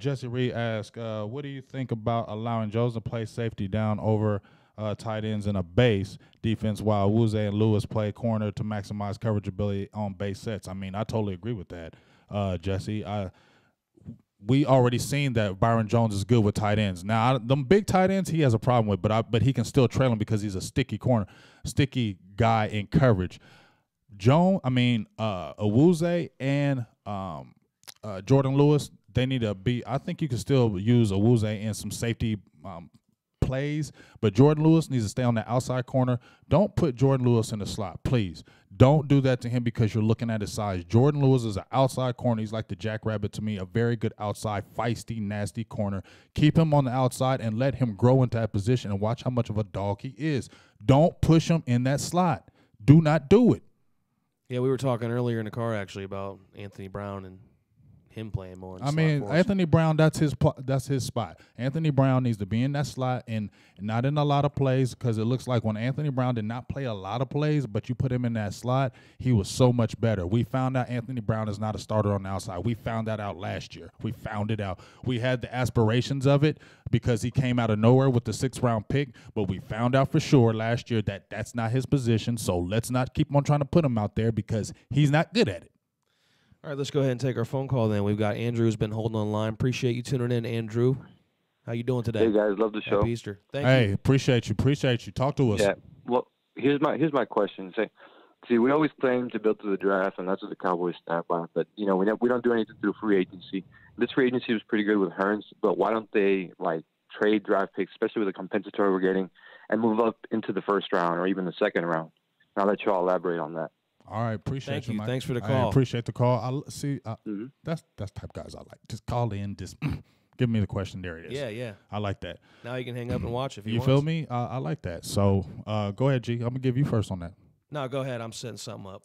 Jesse Reed asked, what do you think about allowing Jones to play safety down over tight ends in a base defense while Wuze and Lewis play corner to maximize coverage ability on base sets? I mean, I totally agree with that, Jesse. We already seen that Byron Jones is good with tight ends. Now, them big tight ends he has a problem with, but he can still trail him because he's a sticky guy in coverage. Awuzie and Jordan Lewis, they need to be. I think you can still use Awuzie in some safety plays, but Jordan Lewis needs to stay on the outside corner. Don't put Jordan Lewis in the slot, please. Don't do that to him because you're looking at his size. Jordan Lewis is an outside corner. He's like the Jackrabbit to me, a very good outside, feisty, nasty corner. Keep him on the outside and let him grow into that position and watch how much of a dog he is. Don't push him in that slot. Do not do it. Yeah, we were talking earlier in the car actually about Anthony Brown and him playing more. In Anthony Brown, that's his spot. Anthony Brown needs to be in that slot and not in a lot of plays because it looks like when Anthony Brown did not play a lot of plays, but you put him in that slot, he was so much better. We found out Anthony Brown is not a starter on the outside. We found that out last year. We found it out. We had the aspirations of it because he came out of nowhere with the 6th-round pick, but we found out for sure last year that that's not his position, so let's not keep on trying to put him out there because he's not good at it. All right, let's go ahead and take our phone call then. We've got Andrew who's been holding on line. Appreciate you tuning in, Andrew. How you doing today? Hey, guys. Love the show. Happy Easter. Thank you. Appreciate you. Talk to us. Yeah. Well, here's my question. See, we always claim to build through the draft, and that's what the Cowboys stand by. But, we don't do anything through free agency. This free agency was pretty good with Hearns, but why don't they, trade draft picks, especially with the compensatory we're getting, and move up into the first round or even the second round? And I'll let you all elaborate on that. All right, appreciate you, Mike. Thanks for the call. I appreciate the call. That's type of guys I like. Just call in, just give me the question. There it is. Yeah. I like that. Now you can hang up and watch if you want. You feel me? I like that. So go ahead, G. I'm going to give you first on that. No, go ahead. I'm setting something up.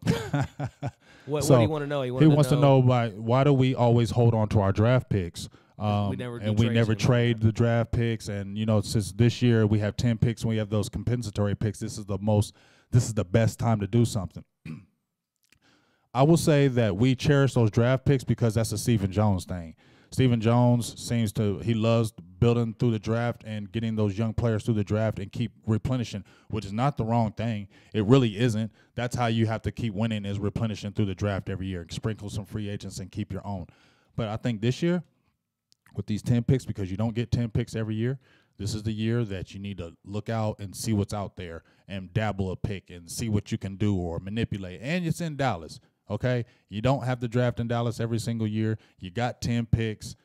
What So do you want to know? He wants to know why do we always hold on to our draft picks? We never trade the draft picks. And, since this year we have 10 picks and we have those compensatory picks, this is the best time to do something. I will say that we cherish those draft picks because that's a Stephen Jones thing. Stephen Jones he loves building through the draft and getting those young players through the draft and keep replenishing, which is not the wrong thing. It really isn't. That's how you have to keep winning, is replenishing through the draft every year. Sprinkle some free agents and keep your own. But I think this year, with these 10 picks, because you don't get 10 picks every year, this is the year that you need to look out and see what's out there and dabble a pick and see what you can do or manipulate. And it's in Dallas. Okay, you don't have to draft in Dallas every single year. You got 10 picks.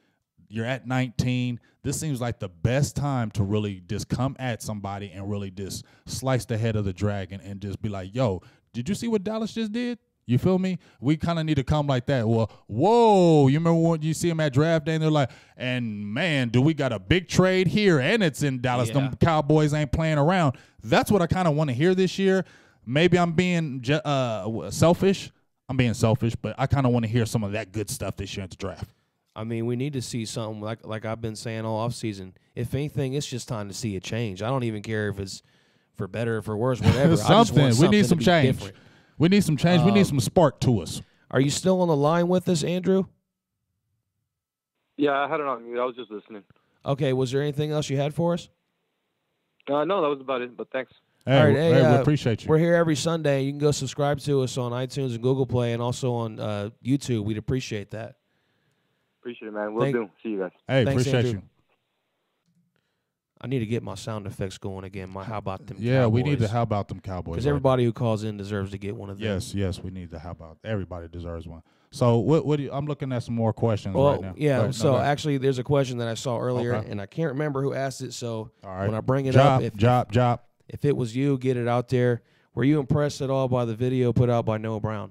You're at 19. This seems like the best time to really just come at somebody and really just slice the head of the dragon and just be like, yo, did you see what Dallas just did? You feel me? We kind of need to come like that. Well, whoa, you remember when you see them at draft day and they're like, and man, do we got a big trade here and it's in Dallas. Yeah. Them Cowboys ain't playing around. That's what I kind of want to hear this year. Maybe I'm being selfish. I'm being selfish, but I kind of want to hear some of that good stuff this year at the draft. I mean, we need to see something like I've been saying all offseason. If anything, it's just time to see a change. I don't even care if it's for better or for worse, whatever. We need some change. Different. We need some change. We need some spark to us. Are you still on the line with us, Andrew? Yeah, I had it on mute. I was just listening. Okay, was there anything else you had for us? No, that was about it, but thanks. Hey, all right, we appreciate you. We're here every Sunday. You can go subscribe to us on iTunes and Google Play and also on YouTube. We'd appreciate that. Appreciate it, man. We'll do. See you guys. Hey, Thanks, appreciate Andrew. you. I need to get my sound effects going again. My how about them Yeah, Cowboys? we need to how about them Cowboys. Because everybody who calls in deserves to get one of them. Yes, we need to how about. Everybody deserves one. So what do you, I'm looking at some more questions right now. Yeah, actually there's a question that I saw earlier, and I can't remember who asked it, so when I bring it up, if it was you, get it out there. Were you impressed at all by the video put out by Noah Brown?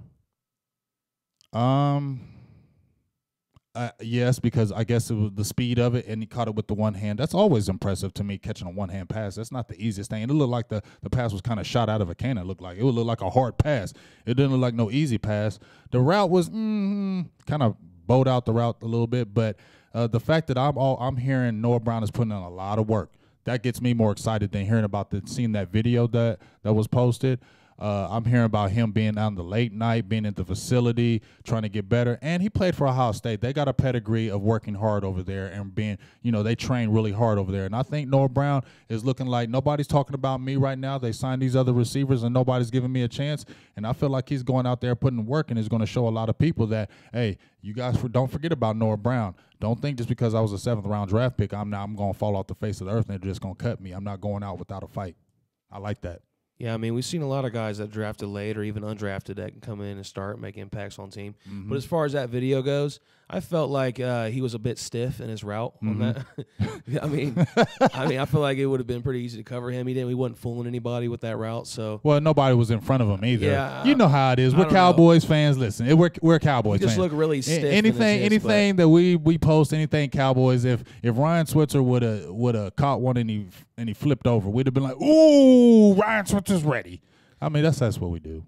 Yes, because I guess it was the speed of it, and he caught it with the one hand. That's always impressive to me, catching a one-hand pass. That's not the easiest thing. It looked like the pass was kind of shot out of a cannon. It would look like a hard pass. It didn't look like no easy pass. The route was kind of bowed out the route a little bit, but the fact that I'm hearing Noah Brown is putting in a lot of work, that gets me more excited than hearing about seeing that video that was posted. I'm hearing about him being on the late night, being at the facility, trying to get better. And he played for Ohio State. They got a pedigree of working hard over there and being, they train really hard over there. And I think Noah Brown is looking like nobody's talking about me right now. They signed these other receivers and nobody's giving me a chance. And I feel like he's going out there putting work and is going to show a lot of people that, hey, you guys don't forget about Noah Brown. Don't think just because I was a 7th-round draft pick, I'm going to fall off the face of the earth and they're just going to cut me. I'm not going out without a fight. I like that. Yeah, I mean, we've seen a lot of guys that drafted late or even undrafted that can come in and start make impacts on team. Mm-hmm. But as far as that video goes, I felt like he was a bit stiff in his route on that. I mean, I feel like it would have been pretty easy to cover him. He wasn't fooling anybody with that route. So nobody was in front of him either. Yeah, you know how it is. We're Cowboys fans. Listen, we're Cowboys fans. Just look really stiff. Anything that we post, anything Cowboys. If Ryan Switzer would have caught one and he flipped over, we'd have been like, "Ooh, Ryan Switzer's ready." I mean, that's what we do.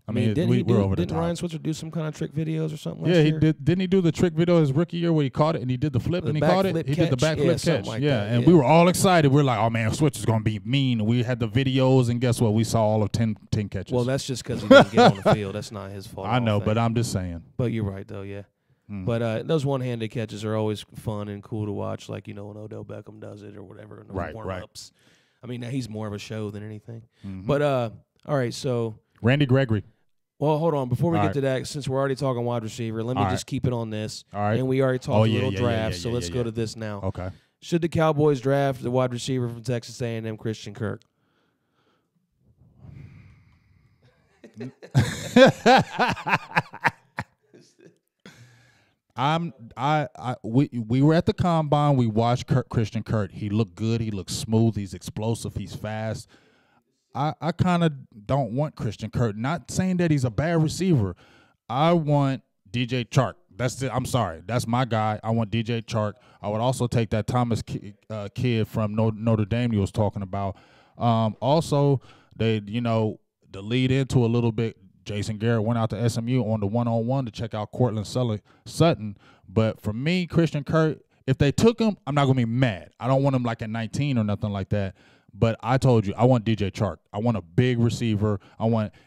I mean, we're over the top. Didn't Ryan Switzer do some kind of trick videos or something? Yeah, he did. Didn't he do the trick video his rookie year where he caught it and he did the flip and he caught it? He did the backflip catch. Like and we were all excited. We're like, oh man, Switzer's gonna be mean. And we had the videos, and guess what? We saw all of 10 catches. Well, that's just because he didn't get on the field. That's not his fault. I know, but I'm just saying. But you're right, though. Yeah. But those one-handed catches are always fun and cool to watch, like when Odell Beckham does it or whatever in the warm-ups. I mean, he's more of a show than anything. Mm-hmm. But all right, so Randy Gregory. Well, hold on. Before we get to that, since we're already talking wide receiver, let me just keep it on this. All right. And we already talked a little draft, so let's go to this now. Okay. Should the Cowboys draft the wide receiver from Texas A&M, Christian Kirk? We were at the combine. We watched Christian Kirk. He looked good. He looked smooth. He's explosive. He's fast. I kind of don't want Christian Kirk. Not saying that he's a bad receiver. I want DJ Chark. That's it. I'm sorry. That's my guy. I want DJ Chark. I would also take that Thomas kid from Notre Dame he was talking about. Also, the lead into a little bit, Jason Garrett went out to SMU on the one-on-one to check out Cortland Sutton. But for me, Christian Kirk, if they took him, I'm not going to be mad. I don't want him like at 19 or nothing like that. But I told you, I want DJ Chark. I want a big receiver.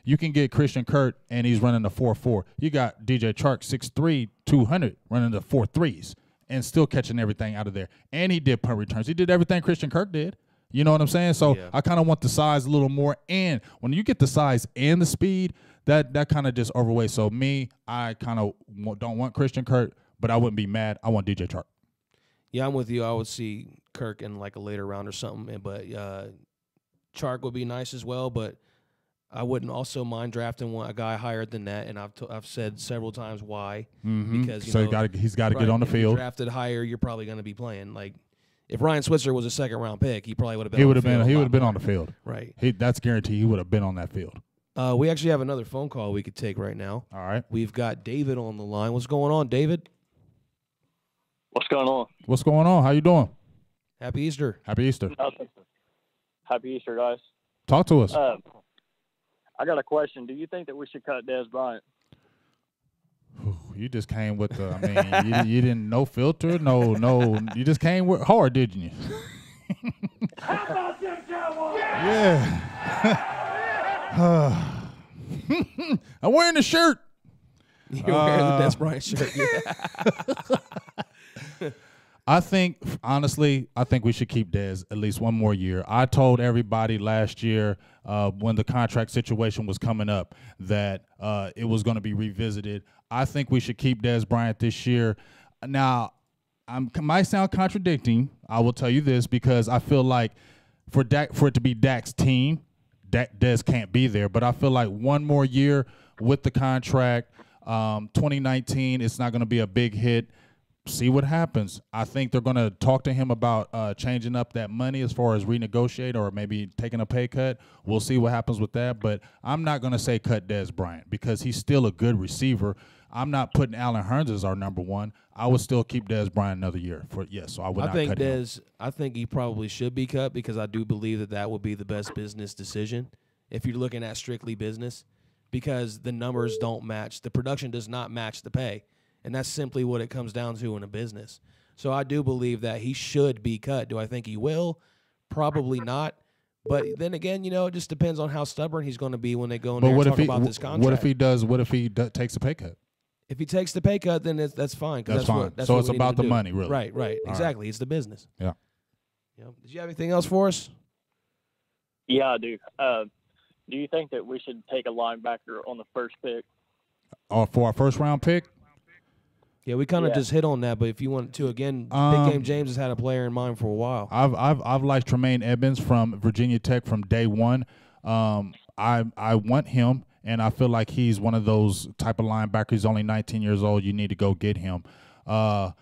You can get Christian Kirk, and he's running the 4.4. You got DJ Chark, 6'3", 200, running the 4.3s, and still catching everything out of there. And he did punt returns. He did everything Christian Kirk did. You know what I'm saying? So I kind of want the size a little more. And when you get the size and the speed, that kind of just overweighs. So I kind of don't want Christian Kirk, but I wouldn't be mad. I want DJ Chark. Yeah, I'm with you. I would see Kirk in like a later round or something, but Chark would be nice as well. But I wouldn't also mind drafting a guy higher than that, and I've said several times why. Mm-hmm. Because he's got to get on the field. If you're drafted higher, you're probably going to be playing. Like if Ryan Switzer was a 2nd-round pick, he probably would have been. He would have been on the field. Right. That's guaranteed. He would have been on that field. We actually have another phone call we could take right now. All right. We've got David on the line. What's going on, David? What's going on? What's going on? How you doing? Happy Easter. Happy Easter. Happy Easter, guys. Talk to us. I got a question. Do you think that we should cut Dez Bryant? You just came with the. I mean, you didn't no filter, no. You just came with hard, didn't you? How about them Cowboys? Yeah. I'm wearing the shirt. You're wearing the Dez Bryant shirt. Yeah. I think we should keep Dez at least one more year. I told everybody last year when the contract situation was coming up that it was going to be revisited. I think we should keep Dez Bryant this year. Now, might sound contradicting. I will tell you this because I feel like for it to be Dak's team, Dez can't be there. But I feel like one more year with the contract, 2019, it's not going to be a big hit. See what happens. I think they're going to talk to him about changing up that money as far as renegotiate or maybe taking a pay cut. We'll see what happens with that. But I'm not going to say cut Dez Bryant because he's still a good receiver. I'm not putting Allen Hurns as our number one. I would still keep Dez Bryant another year. So I would not cut him. I think he probably should be cut because I do believe that would be the best business decision if you're looking at strictly business, because the numbers don't match. The production does not match the pay, and that's simply what it comes down to in a business. So I do believe that he should be cut. Do I think he will? Probably not. But then again, it just depends on how stubborn he's going to be when they go in there and talk about this contract. What if he takes a pay cut? If he takes the pay cut, then that's fine. That's fine. So it's about the money, really. Right. All exactly. Right. It's the business. Yeah. Did you have anything else for us? Yeah, I do. Do you think that we should take a linebacker on the first pick? For our first round pick? Yeah, we kind of just hit on that, but if you want to, again, Big Game James has had a player in mind for a while. I've liked Tremaine Edmonds from Virginia Tech from day one. I want him, and I feel like he's one of those type of linebackers. He's only 19 years old. You need to go get him. So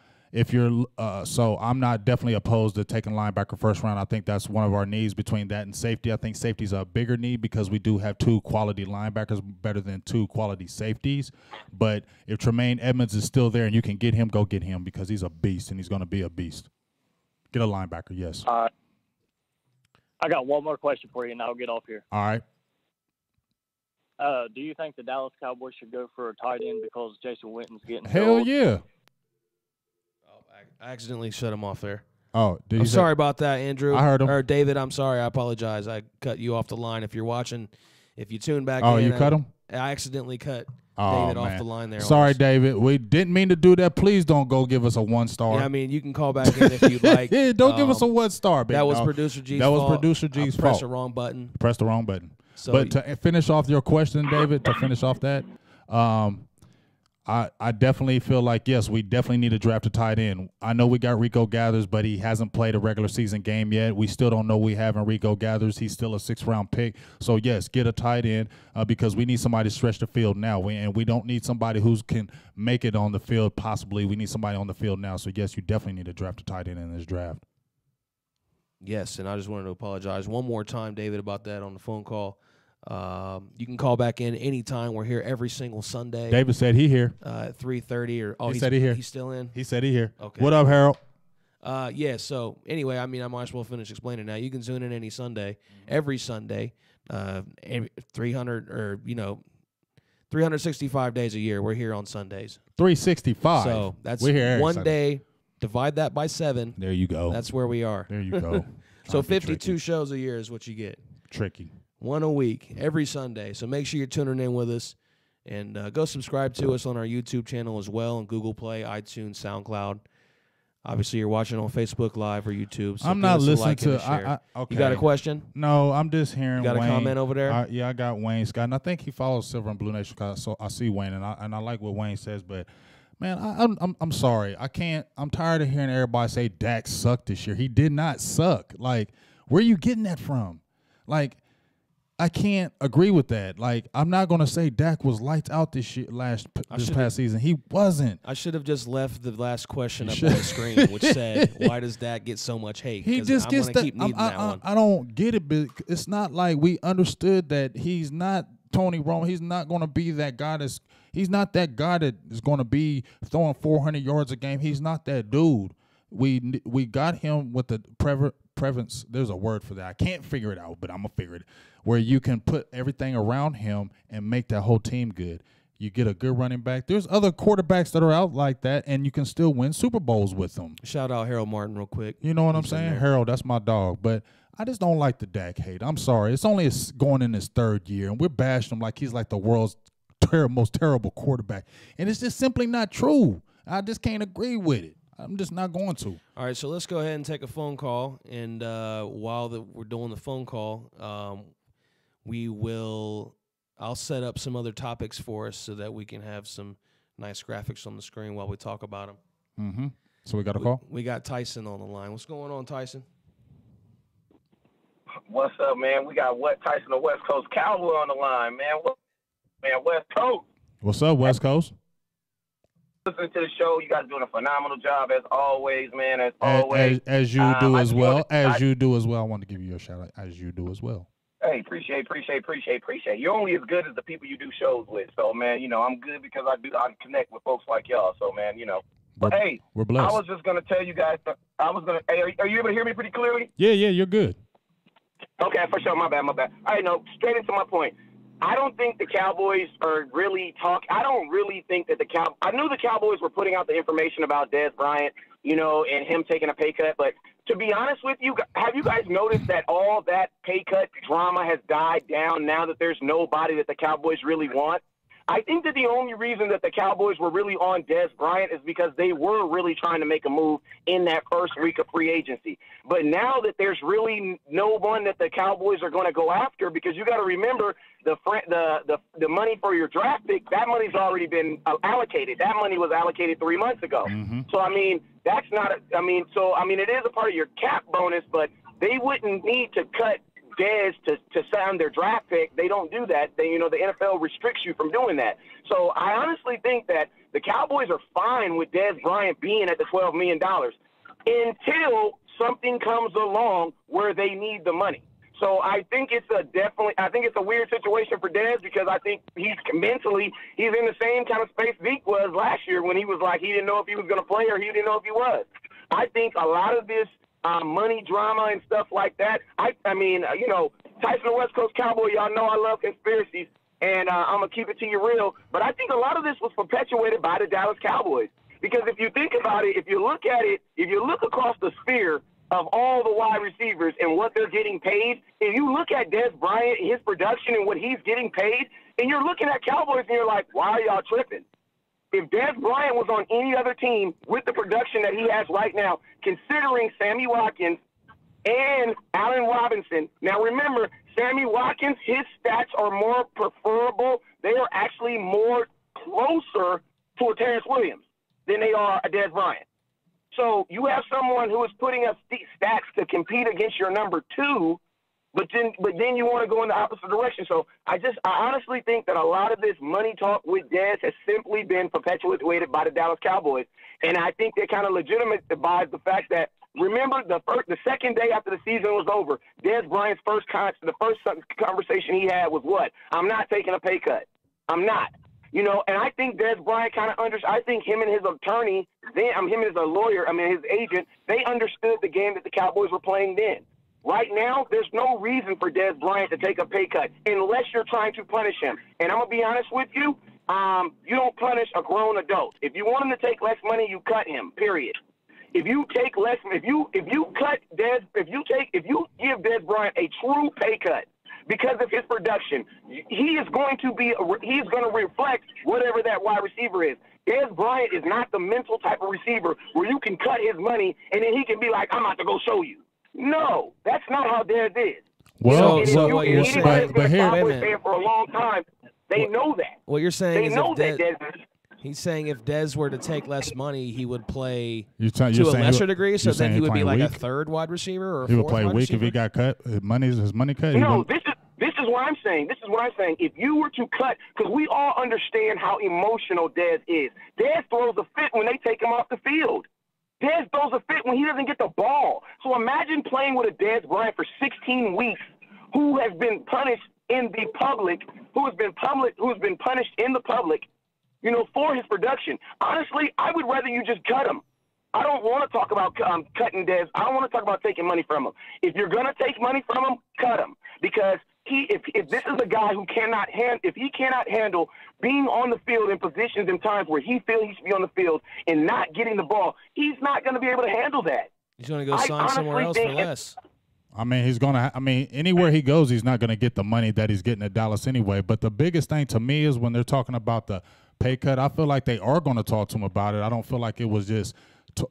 I'm not definitely opposed to taking linebacker first round. I think that's one of our needs between that and safety. I think safety is a bigger need because we do have 2 quality linebackers better than 2 quality safeties. But if Tremaine Edmonds is still there and you can get him, go get him because he's a beast and he's going to be a beast. Get a linebacker, yes. I got one more question for you, and I'll get off here. All right. Do you think the Dallas Cowboys should go for a tight end because Jason Witten's getting Hell old? yeah. I accidentally shut him off there. Oh, I'm sorry about that, Andrew. I heard him. Or David, I'm sorry. I apologize. I cut you off the line. If you're watching, if you tune back in. Oh, you cut him? I accidentally cut man. David off the line there. Sorry, David. We didn't mean to do that. Please don't go give us a 1-star. Yeah, I mean, you can call back in if you'd like. Don't give us a 1-star, baby. That was Producer G's fault. That was Producer G's fault. Pressed the wrong button. Press the wrong button. So but to finish off your question, David, to finish off that, I definitely feel like, yes, we definitely need to draft a tight end. I know we got Rico Gathers, but he hasn't played a regular season game yet. We still don't know we have in Rico Gathers. He's still a 6th-round pick. So, yes, get a tight end because we need somebody to stretch the field now. And we don't need somebody who can make it on the field possibly. We need somebody on the field now. So, yes, you definitely need to draft a tight end in this draft. Yes, and I just wanted to apologize one more time, David, about that on the phone call. You can call back in anytime. We're here every single Sunday. David said he here. At 3:30 he said he here. He's still in? He said he here. Okay. What up, Harold? Yeah, so anyway, I mean, I might as well finish explaining now. You can tune in any Sunday, every Sunday, 300 or, 365 days a year. We're here on Sundays. 365. So that's We're here one Sunday. day. Divide that by 7. There you go. That's where we are. There you go. So 52 shows a year is what you get. Tricky. 1 a week, every Sunday. So make sure you're tuning in with us. And go subscribe to us on our YouTube channel as well, on Google Play, iTunes, SoundCloud. Obviously, you're watching on Facebook Live or YouTube. So I'm not listening to okay. You got a question? No, I'm just hearing You got Wayne. a comment over there? Yeah, I got Wayne Scott, and I think he follows Silver and Blue Nation. So I see Wayne, and I like what Wayne says. But man, I'm sorry. I can't. I'm tired of hearing everybody say Dak sucked this year. He did not suck. Like, where are you getting that from? Like, I can't agree with that. Like, I'm not going to say Dak was lights out this past season. He wasn't. I should have just left the last question up on the screen, which said, "Why does Dak get so much hate?" He just gets that. Keep needing that one. I don't get it, but it's not like we understood that he's not Tony Romo. He's not going to be that guy. He's not that guy that is going to be throwing 400 yards a game. He's not that dude. We got him with the prevalence. There's a word for that. I can't figure it out, but I'm gonna figure it. Where you can put everything around him and make that whole team good. You get a good running back. There's other quarterbacks that are out like that, and you can still win Super Bowls with them. Shout out Harold Martin real quick. You know what I'm saying? Harold, that's my dog. But I just don't like the Dak hate. I'm sorry. It's only going in his 3rd year, and we're bashing him like he's like the world's most terrible quarterback. And it's just simply not true. I just can't agree with it. I'm just not going to. All right, so let's go ahead and take a phone call. And while we're doing the phone call, I'll set up some other topics for us so that we can have some nice graphics on the screen while we talk about them. Mm-hmm. So we got a call? We got Tyson on the line. What's going on, Tyson? What's up, man? We got Tyson, the West Coast Cowboy, on the line, man. West Coast. What's up, West Coast? Listen to the show. You guys doing a phenomenal job as always, man. As always, as you do as well. As you do as well. I want to give you a shout out. As you do as well. Hey, appreciate. You're only as good as the people you do shows with. So, man, I'm good because I connect with folks like y'all. So, man, But hey, we're blessed. I was just gonna tell you guys. Hey, are you able to hear me pretty clearly? Yeah, you're good. Okay, for sure. My bad. All right, no, straight into my point. I don't think the Cowboys are really I don't really think that I knew the Cowboys were putting out the information about Dez Bryant, and him taking a pay cut. But to be honest with you, have you guys noticed that all that pay cut drama has died down now that there's nobody that the Cowboys really want? I think that the only reason that the Cowboys were really on Dez Bryant is because they were really trying to make a move in that first week of free agency. But now that there's really no one that the Cowboys are going to go after, because you got to remember the money for your draft pick, that money's already been allocated. That money was allocated 3 months ago. Mm-hmm. So, that's not – it is a part of your cap bonus, but they wouldn't need to cut Dez to sign their draft pick. They don't do that. The NFL restricts you from doing that. So I honestly think that the Cowboys are fine with Dez Bryant being at the $12 million until something comes along where they need the money. So I think it's a weird situation for Dez, because I think he's in the same kind of space Zeke was last year when he was like, he didn't know if he was going to play or he didn't know if he was. I think a lot of this money drama and stuff like that. Tyson the West Coast Cowboy, y'all know I love conspiracies, and I'm going to keep it to you real. But I think a lot of this was perpetuated by the Dallas Cowboys. Because if you think about it, if you look across the sphere of all the wide receivers and what they're getting paid, if you look at Dez Bryant, his production and what he's getting paid, and you're looking at Cowboys and you're like, why are y'all tripping? If Dez Bryant was on any other team with the production that he has right now, considering Sammy Watkins and Allen Robinson, now remember, Sammy Watkins, his stats are more preferable. They are actually more closer to a Terrence Williams than they are a Dez Bryant. So you have someone who is putting up stats to compete against your number two, but then you want to go in the opposite direction. So I honestly think that a lot of this money talk with Dez has simply been perpetuated by the Dallas Cowboys. And I think they kind of legitimize the fact that, remember, the second day after the season was over, Dez Bryant's first conversation he had was what? I'm not taking a pay cut. I'm not. And I think Dez Bryant kind of I think him and his attorney, him and his lawyer, his agent, they understood the game that the Cowboys were playing then. Right now, there's no reason for Dez Bryant to take a pay cut unless you're trying to punish him. And I'm going to be honest with you, you don't punish a grown adult. If you want him to take less money, you cut him, period. If you take less, if you give Dez Bryant a true pay cut because of his production, he is going to reflect whatever that wide receiver is. Dez Bryant is not the mental type of receiver where you can cut his money and then he can be like, I'm about to go show you. No, that's not how Dez is. What you're saying, but here, for a long time, they know that. What you're saying is that Dez he's saying if Dez were to take less money, he would play to a lesser degree, so then he would be like weak? A third wide receiver or a he would fourth play wide weak receiver? if he got cut. His money cut. No, this is what I'm saying. This is what I'm saying. If you were to cut, because we all understand how emotional Dez is. Dez throws a fit when they take him off the field. Dez throws a fit when he doesn't get the ball. So imagine playing with a Dez Bryant for 16 weeks who has been punished in the public, who has been punished in the public, for his production. Honestly, I would rather you just cut him. I don't want to talk about cutting Dez. I don't want to talk about taking money from him. If you're going to take money from him, cut him. Because if this is a guy who cannot handle being on the field in positions and times where he feels he should be on the field and not getting the ball, he's not going to be able to handle that. He's going to go sign somewhere else for less. Anywhere he goes, he's not going to get the money that he's getting at Dallas anyway. But the biggest thing to me is when they're talking about the pay cut, I feel like they are going to talk to him about it. I don't feel like it was just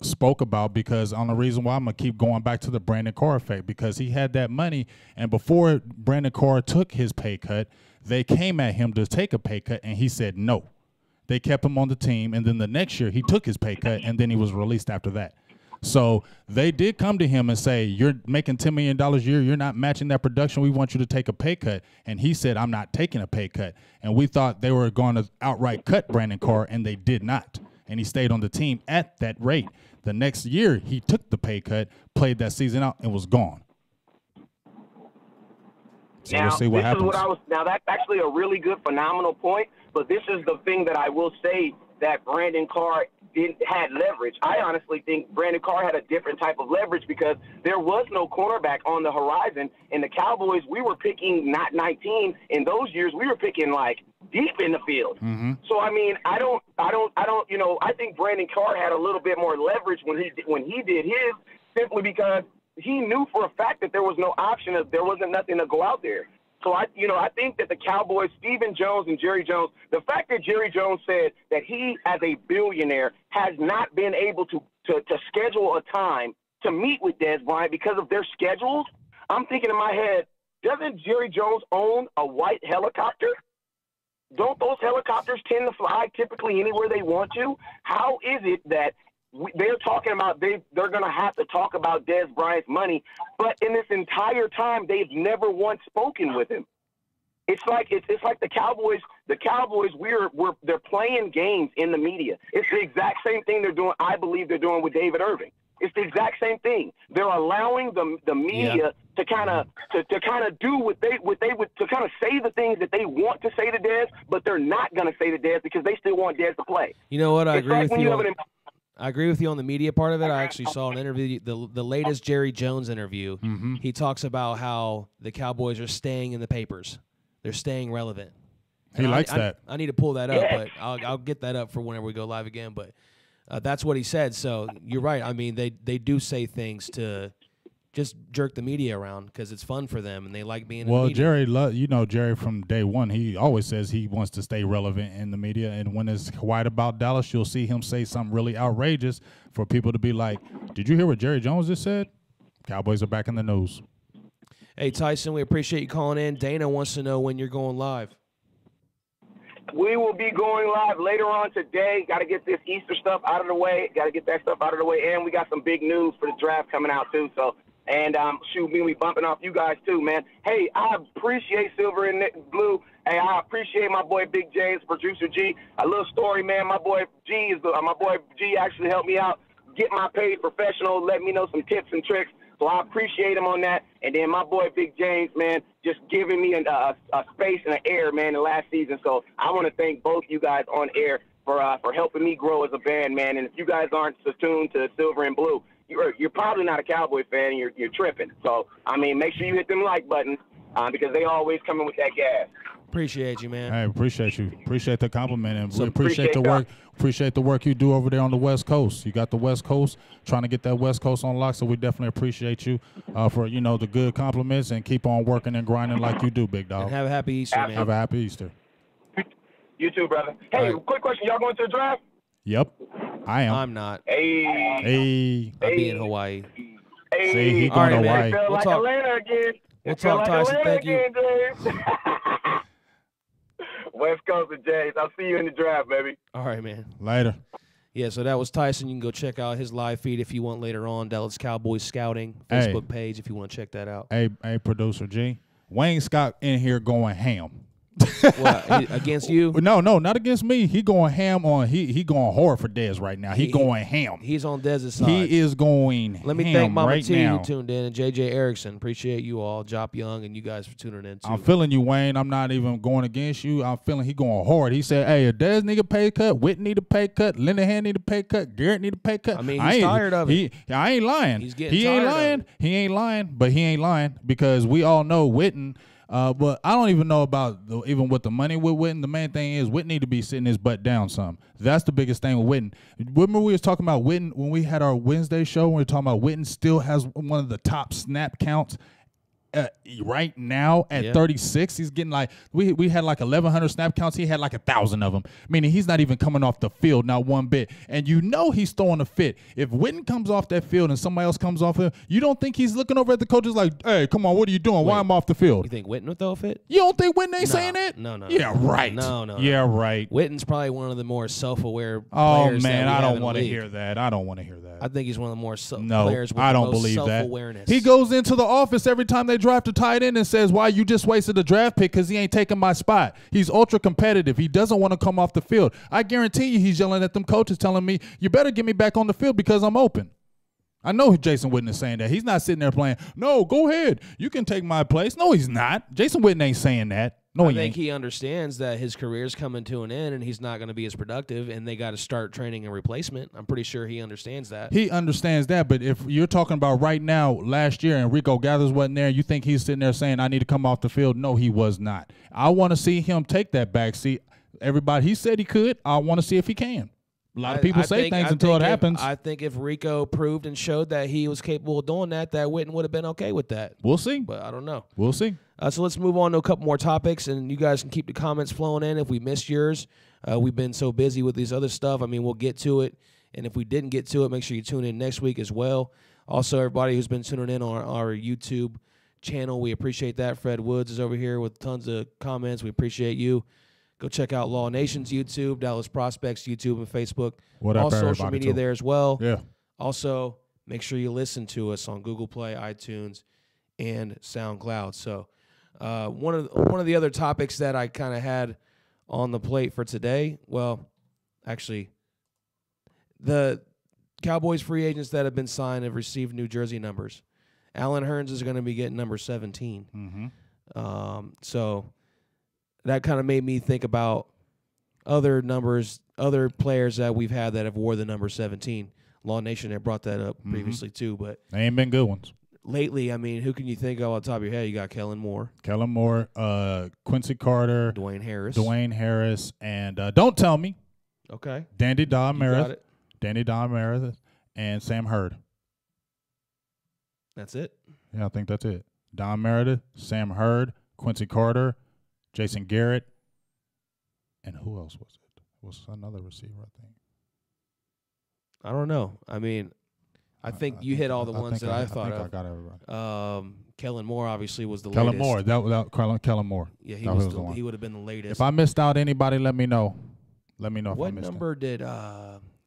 spoke about, because on the reason why I'm going to keep going back to the Brandon Carr effect, because he had that money, and before Brandon Carr took his pay cut, they came at him to take a pay cut, and he said no. They kept him on the team, and then the next year he took his pay cut, and then he was released after that. So they did come to him and say, you're making $10 million a year. You're not matching that production. We want you to take a pay cut. And he said, I'm not taking a pay cut. And we thought they were going to outright cut Brandon Carr, and they did not. And he stayed on the team at that rate. The next year, he took the pay cut, played that season out, and was gone. So now, we'll see what happens. Now, that's actually a really good, phenomenal point, but this is the thing that I will say that Brandon Carr had leverage. I honestly think Brandon Carr had a different type of leverage because there was no cornerback on the horizon. And the Cowboys, we were picking not 19 in those years. We were picking like deep in the field. Mm-hmm. So I mean, I think Brandon Carr had a little bit more leverage when he did his, simply because he knew for a fact that there was no option, there wasn't nothing to go out there. So I think that the Cowboys, Stephen Jones and Jerry Jones, the fact that Jerry Jones said that he, as a billionaire, has not been able to schedule a time to meet with Dez Bryant because of their schedules, I'm thinking in my head, doesn't Jerry Jones own a white helicopter? Don't those helicopters tend to fly typically anywhere they want to? How is it that they're talking about they're going to have to talk about Dez Bryant's money, but in this entire time they've never once spoken with him? It's like the Cowboys. The Cowboys, they're playing games in the media. It's the exact same thing they're doing. I believe they're doing with David Irving. It's the exact same thing. They're allowing the media to kind of do what they would to kind of say the things that they want to say to Dez, but they're not going to say to Dez because they still want Dez to play. You know what? I agree with you on the media part of it. I actually saw an interview, the latest Jerry Jones interview. Mm-hmm. He talks about how the Cowboys are staying in the papers. They're staying relevant. He likes that. I need to pull that up, but I'll get that up for whenever we go live again. But that's what he said. So you're right. I mean, they do say things to just jerk the media around because it's fun for them and they like being in the media. Jerry, Jerry from day one, he always says he wants to stay relevant in the media. And when it's quiet about Dallas, you'll see him say something really outrageous for people to be like, did you hear what Jerry Jones just said? Cowboys are back in the news. Hey, Tyson, we appreciate you calling in. Dana wants to know when you're going live. We will be going live later on today. Got to get this Easter stuff out of the way. Got to get that stuff out of the way. And we got some big news for the draft coming out, too. So, and we'll be bumping off you guys, too, man. Hey, I appreciate Silver and Blue. Hey, I appreciate my boy Big James, producer G. A little story, man. My boy G actually helped me out, get my page professional, let me know some tips and tricks. So I appreciate him on that. And then my boy Big James, man, just giving me a space and an air, man, the last season. So I want to thank both you guys on air for helping me grow as a band, man. And if you guys aren't attuned to Silver and Blue, you're probably not a Cowboy fan. You're tripping. So, I mean, make sure you hit them like buttons because they always come in with that gas. Appreciate you, man. Hey, appreciate you. Appreciate the compliment, and we appreciate the work. Appreciate the work you do over there on the West Coast. You got the West Coast, trying to get that West Coast on lock. So we definitely appreciate you for the good compliments and keep on working and grinding like you do, big dog. And have a happy Easter, man. Have a happy Eater. You too, brother. Hey, quick question: y'all going to the draft? Yep, I am. I'm not. Hey, I'll be in Hawaii. Hey, see, he going to Hawaii. Feel like Atlanta again. We'll talk, Tyson. Thank you. West Coast of Jays. I'll see you in the draft, baby. All right, man. Later. Yeah, so that was Tyson. You can go check out his live feed if you want later on. Dallas Cowboys Scouting Facebook page if you want to check that out. Hey, producer G. Wayne Scott in here going ham. What, against you? No, not against me. He going ham on. He going hard for Dez right now. He going ham. He's on Dez's side. He is going. Let me ham thank Mama right T now. who tuned in and JJ Erickson. Appreciate you all, Jop Young, and you guys for tuning in too. I'm feeling you, Wayne. I'm not even going against you. I'm feeling he going hard. He said, "Hey, if Dez need a pay cut, Witt need a pay cut, Linehan need a pay cut, Garrett need a pay cut." I mean, he's tired of it. I ain't lying. He's getting he ain't tired lying. of it. He ain't lying, but he ain't lying because we all know Witten. But I don't even know about even with the money with Witten. The main thing is Witten need to be sitting his butt down some. That's the biggest thing with Witten. Remember we was talking about Witten when we had our Wednesday show. We were talking about Witten still has one of the top snap counts right now at 36. He's getting like we had like 1,100 snap counts. He had like 1,000 of them, meaning he's not even coming off the field, not one bit. And he's throwing a fit. If Witten comes off that field and somebody else comes off it, you don't think he's looking over at the coaches like, "Hey, come on, what are you doing? Why am I off the field?" You think Witten would throw a fit? You don't think Witten ain't saying that? No. Yeah, right. No. Yeah, right. Witten's probably one of the more self-aware Oh players. man, that I we have don't in the want to league. hear that. I don't want to hear that. I think he's one of the more No, players with I the don't most believe that. self-awareness. He goes into the office every time they draft a tight end and says, "Why you just wasted a draft pick because he ain't taking my spot." He's ultra competitive. He doesn't want to come off the field. I guarantee you he's yelling at them coaches telling me, "You better get me back on the field because I'm open." I know Jason Witten is saying that. He's not sitting there playing, no, go ahead. You can take my place. No, he's not. Jason Witten ain't saying that. No, I think he understands that his career's coming to an end and he's not going to be as productive, and they got to start training a replacement. I'm pretty sure he understands that. He understands that, but if you're talking about right now, last year, and Rico Gathers wasn't there, you think he's sitting there saying, I need to come off the field? No, he was not. I want to see him take that back seat. Everybody, he said he could. I want to see if he can. A lot of people say things until it happens. I think if Rico proved and showed that he was capable of doing that, that Witten would have been okay with that. We'll see. But I don't know. We'll see. So let's move on to a couple more topics, and you guys can keep the comments flowing in if we missed yours. We've been so busy with these other stuff. I mean, we'll get to it, and if we didn't get to it, make sure you tune in next week as well. Also, everybody who's been tuning in on our YouTube channel, we appreciate that. Fred Woods is over here with tons of comments. We appreciate you. Go check out Law Nation's YouTube, Dallas Prospects YouTube and Facebook. All social media there as well. Yeah. Also, make sure you listen to us on Google Play, iTunes, and SoundCloud. So one of the other topics that I kind of had on the plate for today, well, actually, the Cowboys free agents that have been signed have received new jersey numbers. Allen Hurns is going to be getting number 17. Mm-hmm. So that kind of made me think about other numbers, other players that we've had that have wore the number 17. Law Nation had brought that up previously too, but they ain't been good ones. Lately, I mean, who can you think of on top of your head? You got Kellen Moore, Quincy Carter, Dwayne Harris, and don't tell me. Okay. Danny Don Meredith, and Sam Hurd. That's it? Yeah, I think that's it. Don Meredith, Sam Hurd, Quincy Carter, Jason Garrett, and who else was it? It was another receiver, I think. I don't know. I mean, I think you hit all the ones that I thought of. I got everybody. Kellen Moore obviously was the Kellen latest. Moore. Kellen Moore. Yeah, he would have been the latest. If I missed out anybody, let me know. Let me know if I missed What number did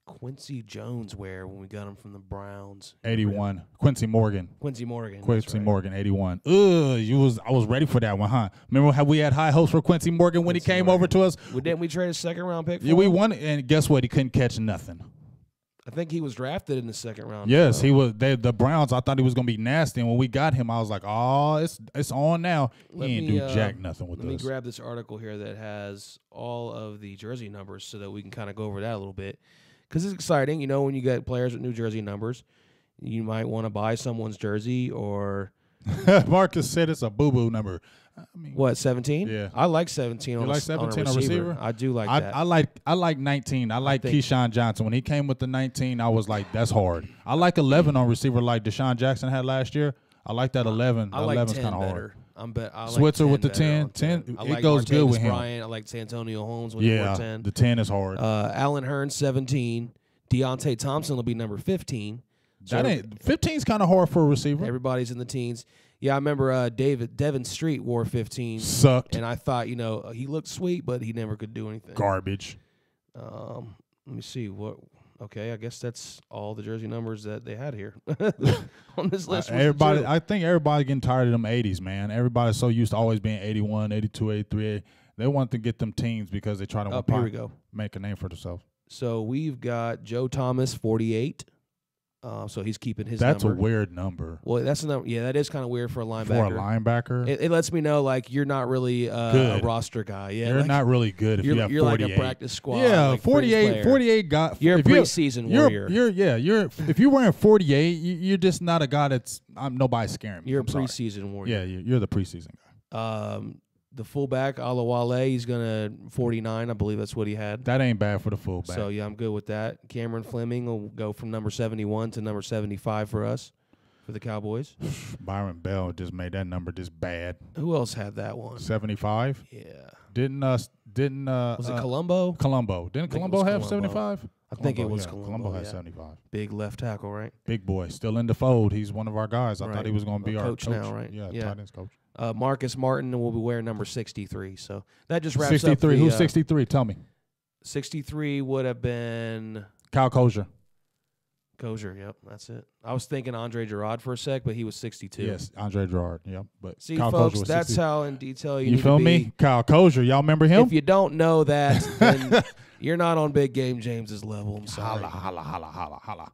Quincy Jones wear when we got him from the Browns? 81. Quincy Morgan, 81. I was ready for that one, huh? Remember how we had high hopes for Quincy Morgan when he came over to us? Well, didn't we trade a second-round pick for Yeah, we him? won, and guess what? He couldn't catch nothing. I think he was drafted in the second round. Yes, he was. The Browns, I thought he was going to be nasty, and when we got him, I was like, oh, it's on now. He ain't do jack nothing with us. Let me grab this article here that has all of the jersey numbers so that we can kind of go over that a little bit. Because it's exciting, you know, when you get players with new jersey numbers, you might want to buy someone's jersey or. Marcus said it's a boo-boo number. I mean, what, 17? Yeah, I like 17. You like 17 on a receiver? I do like that. I like 19. I like Keyshawn Johnson. When he came with the 19, I was like, that's hard. I like 11 on receiver like Deshaun Jackson had last year. I like that 11. I like 11's 10 kind of better. hard. I like Switzer with the 10. 10. I It like goes good with him. Bryant. I like Santonio Holmes when he wore 10. The 10 is hard. Allen Hurns 17. Deontay Thompson will be number 15. So 15's kind of hard for a receiver. Everybody's in the teens. Yeah, I remember Devin Street wore 15. Sucked. And I thought, you know, he looked sweet, but he never could do anything. Garbage. Let me see. Okay, I guess that's all the jersey numbers that they had here on this list. I think everybody's getting tired of them 80s, man. Everybody's so used to always being 81, 82, 83. They want to get them teams because they try to make a name for themselves. So we've got Joe Thomas, 48. So he's keeping his That's number. A weird number. Well, that's a number. Yeah, that is kind of weird for a linebacker. For a linebacker? It lets me know, like, you're not really a roster guy. Yeah, you're not really good if you have 48. You're like a practice squad. Yeah, like 48 got. You're a preseason warrior. If you're wearing 48, you're just not a guy that's nobody's scaring me. You're a preseason warrior. Yeah, you're the preseason guy. The fullback, Alawale, he's going to 49. I believe that's what he had. That ain't bad for the fullback. So, yeah, I'm good with that. Cameron Fleming will go from number 71 to number 75 for us, for the Cowboys. Byron Bell just made that number just bad. Who else had that one? 75? Yeah. Was it Colombo? Colombo. Didn't Colombo have 75? I think it was Colombo. Colombo had 75. Big left tackle, right? Big boy. Still in the fold. He's one of our guys. I thought he was going to be our coach now, right? Yeah, tight ends coach. Marcus Martin will be wearing number 63. So that just wraps 63. up. Who's 63? Tell me. 63 would have been Kyle Kozier. Kozier, yep, that's it. I was thinking Andre Gerard for a sec, but he was 62. Yes, Andre Gerard, yep. But see, Kyle folks, Kozier was that's 60. how in detail you need feel to be. Me? Kyle Kozier, y'all remember him? If you don't know that, then you're not on Big Game James's level. I'm sorry. Holla.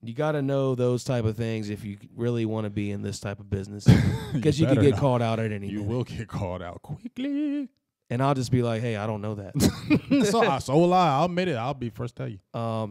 You got to know those type of things if you really want to be in this type of business, because you could get called out at any. You will get called out quickly. And I'll just be like, hey, I don't know that. so will I. I'll admit it. I'll be first to tell you.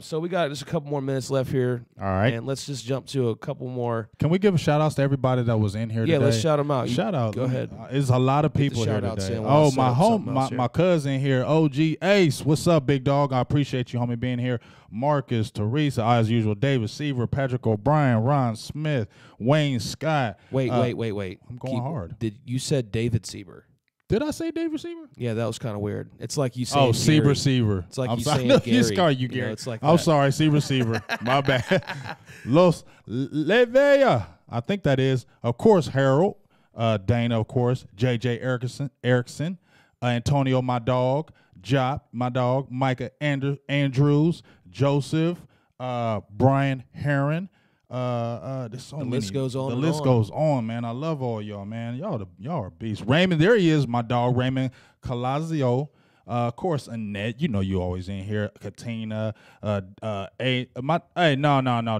So we got just a couple more minutes left here. All right. And let's just jump to a couple more. Can we give a shout-outs to everybody that was in here today? Yeah, let's shout them out. Shout out. Go ahead. There's a lot of people here today. Oh, my cousin here, OG Ace. What's up, big dog? I appreciate you, homie, being here. Marcus, Teresa, as usual, David Seaver, Patrick O'Brien, Ron Smith, Wayne Scott. Wait. I'm going hard. You said David Seaver? Did I say David Seaver? Yeah, that was kind of weird. It's like you saying Seaver. It's like I'm you sorry. saying No, Gary. you Gary. It's like I'm that. sorry, Seaver. My bad. Los Levea. I think that is. Of course, Harold. Dana, of course. JJ Erickson. Antonio, my dog. Jop, my dog. Micah Andrews. Joseph. Brian Heron. There's so many. List goes on. The list goes on, man. I love all y'all, man. Y'all are beasts. Raymond, there he is, my dog, Raymond Calazio. Of course, Annette. You know you always in here. Katina. No.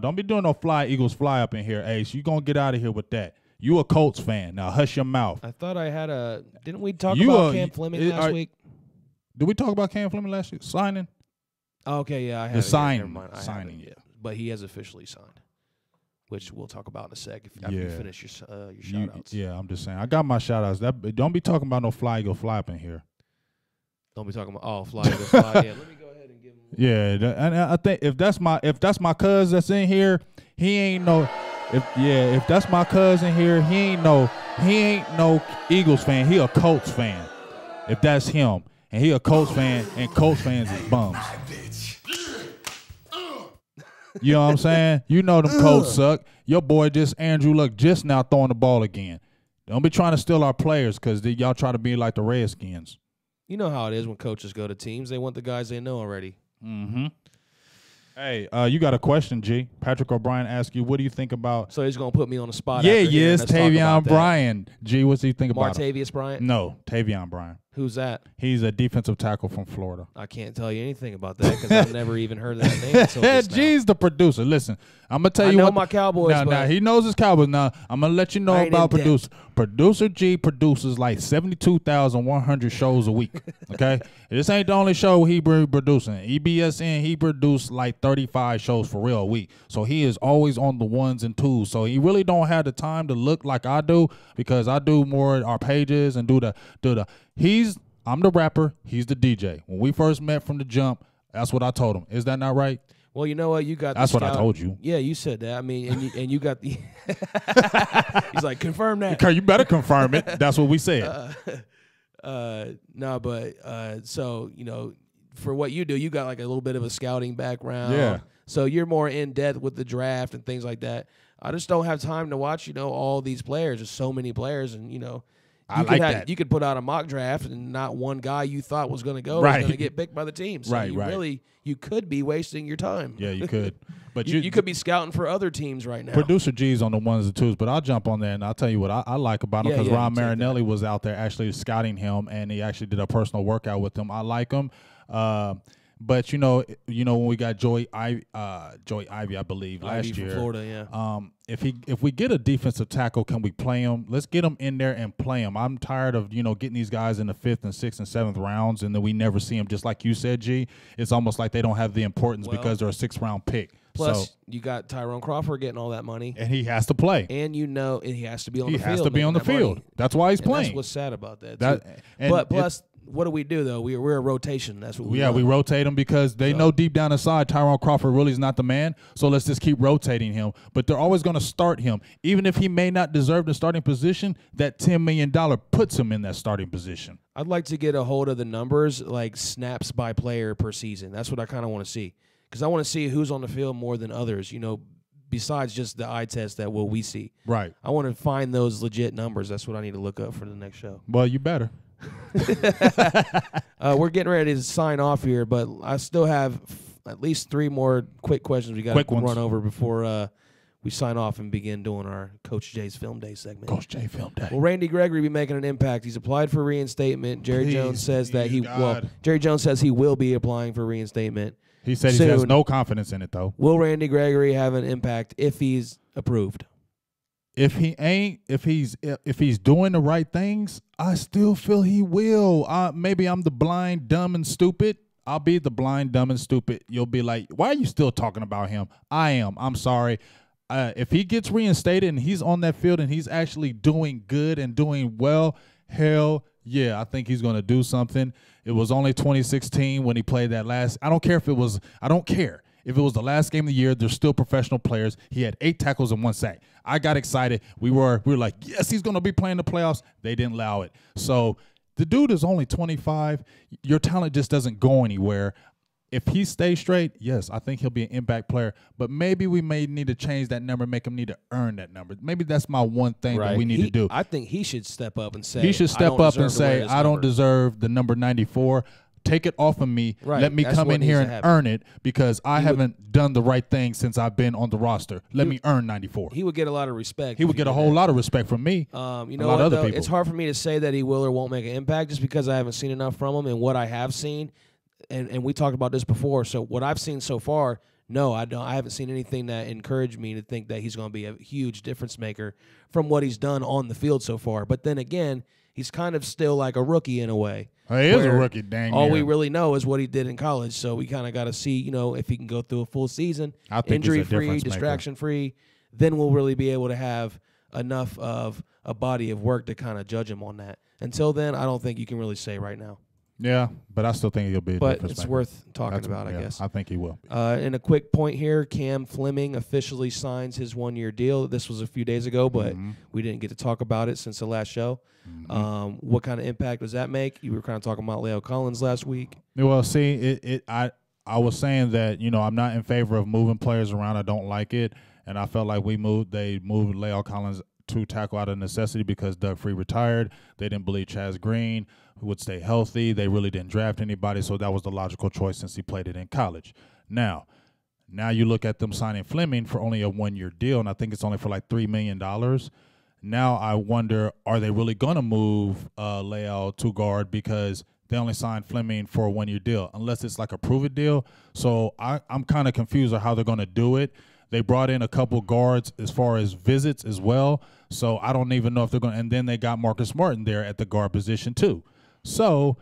Don't be doing no fly Eagles fly up in here, Ace. You gonna get out of here with that. You a Colts fan. Now hush your mouth. I thought I had a. Didn't we talk about Cam Fleming last week? Did we talk about Cam Fleming last week? Signing? Okay, yeah, I had the signing. Never mind. Signing, yeah. But he has officially signed, which we'll talk about in a sec after you finish your shout-outs. Yeah, I'm just saying. I got my shout-outs. Don't be talking about no fly Eagle fly up in here. Don't be talking about fly Eagle fly. Yeah, let me go ahead and give him. Yeah, and I think if that's my cuz that's in here, he ain't no. If that's my cousin here, he ain't no Eagles fan. He a Colts fan. If that's him, and he a Colts fan, and Colts fans is bums. You know what I'm saying? You know them Colts suck. Your boy Andrew Luck just now throwing the ball again. Don't be trying to steal our players because y'all try to be like the Redskins. You know how it is when coaches go to teams. They want the guys they know already. Mm-hmm. Hey, you got a question, G. Patrick O'Brien asked you, what do you think about? So he's going to put me on the spot. Yeah, yes, Tavion Bryan. G, what do you think about Martavius Bryant? No, Tavion Bryan. Who's that? He's a defensive tackle from Florida. I can't tell you anything about that because I've never even heard that name until just now. G's the producer. Listen, I'm going to tell you what. I know my Cowboys. Now, he knows his Cowboys. Now, I'm going to let you know about producer. Producer G produces like 72,100 shows a week, okay? This ain't the only show he producing. EBSN, he produced like 35 shows for real a week. So he is always on the ones and twos. So he really don't have the time to look like I do because I do more our pages and do the I'm the rapper, he's the DJ. When we first met from the jump, that's what I told him. Is that not right? Well, you know what? You got. That's what I told you. Yeah, you said that. I mean, and you got the. He's like, confirm that. You better confirm it. That's what we said. No, but so for what you do, you got like a little bit of a scouting background. Yeah. So you're more in depth with the draft and things like that. I just don't have time to watch, all these players. There's so many players, and you could put out a mock draft and not one guy you thought was going to go is going to get picked by the team. So you could be wasting your time. Yeah, you could. But you could be scouting for other teams right now. Producer G's on the ones and twos, but I'll jump on there and I'll tell you what I like about him because Ron Marinelli was out there actually scouting him and he actually did a personal workout with him. I like him. But when we got Joey Ivy, I believe last year, from Florida, yeah. If we get a defensive tackle, can we play him? Let's get him in there and play him. I'm tired of getting these guys in the 5th and 6th and 7th rounds, and then we never see them. Just like you said, G, it's almost like they don't have the importance because they're a 6th-round pick. Plus, you got Tyrone Crawford getting all that money, and he has to play, and he has to be on the field. He has to be on the field. That's why he's playing. That's what's sad about that. But plus. What do we do though? We're a rotation. That's what we do. We rotate him because they know deep down inside Tyrone Crawford really is not the man. So let's just keep rotating him. But they're always going to start him, even if he may not deserve the starting position. That $10 million puts him in that starting position. I'd like to get a hold of the numbers, like snaps by player per season. That's what I kind of want to see because I want to see who's on the field more than others. Besides just the eye test that we see. Right. I want to find those legit numbers. That's what I need to look up for the next show. Well, you better. We're getting ready to sign off here, but I still have at least 3 more quick questions we got to run over before we sign off and begin doing our Coach J's Film Day segment. Coach J Film Day. Will Randy Gregory be making an impact? He's applied for reinstatement. Jerry Jones says he will be applying for reinstatement. He said soon. he has no confidence in it, though. Will Randy Gregory have an impact if he's approved? If he's doing the right things, I still feel he will. Maybe I'm the blind, dumb, and stupid. I'll be the blind, dumb, and stupid. You'll be like, why are you still talking about him? I am. I'm sorry. If he gets reinstated and he's on that field and he's actually doing good and doing well, hell yeah, I think he's going to do something. It was only 2016 when he played that last. I don't care if it was the last game of the year. They're still professional players. He had 8 tackles and 1 sack. I got excited. We were like, yes, he's going to be playing the playoffs. They didn't allow it. So the dude is only 25. Your talent just doesn't go anywhere. If he stays straight, yes, I think he'll be an impact player. But maybe we may need to change that number, make him need to earn that number. Maybe that's my one thing that we need to do. I think he should step up and say, he should step up and say, I don't deserve the number 94. Take it off of me. Right. Let me That's come what in needs here to and happen. earn it because I haven't done the right thing since I've been on the roster. Let me earn 94. He would get a lot of respect. He would get a whole lot of respect from me. You know a lot what, of other though? people. It's hard for me to say that he will or won't make an impact just because I haven't seen enough from him. And what I have seen, and we talked about this before, so what I've seen so far, no, I don't. I haven't seen anything that encouraged me to think that he's going to be a huge difference maker from what he's done on the field so far. But then again, he's kind of still like a rookie in a way. He is a rookie, dang. All we really know is what he did in college, so we kind of got to see, if he can go through a full season, I think injury-free, distraction-free, then we'll really be able to have enough of a body of work to kind of judge him on that. Until then, I don't think you can really say right now. Yeah, but I still think he'll be a difference But it's maker. worth talking about, I guess. I think he will. And a quick point here, Cam Fleming officially signs his 1-year deal. This was a few days ago, but we didn't get to talk about it since the last show. What kind of impact does that make? You were kind of talking about Leo Collins last week. Well, see, I was saying that, I'm not in favor of moving players around. I don't like it. And I felt like they moved Leo Collins to tackle out of necessity because Doug Free retired. They didn't believe Chaz Green would stay healthy. They really didn't draft anybody, so that was the logical choice since he played it in college. Now you look at them signing Fleming for only a 1-year deal, and I think it's only for like $3 million. Now I wonder, are they really going to move Leo to guard because they only signed Fleming for a 1-year deal, unless it's like a prove-it deal? So I'm kind of confused on how they're going to do it. They brought in a couple guards as far as visits as well, so I don't even know if they're going to – and then they got Marcus Martin there at the guard position too. So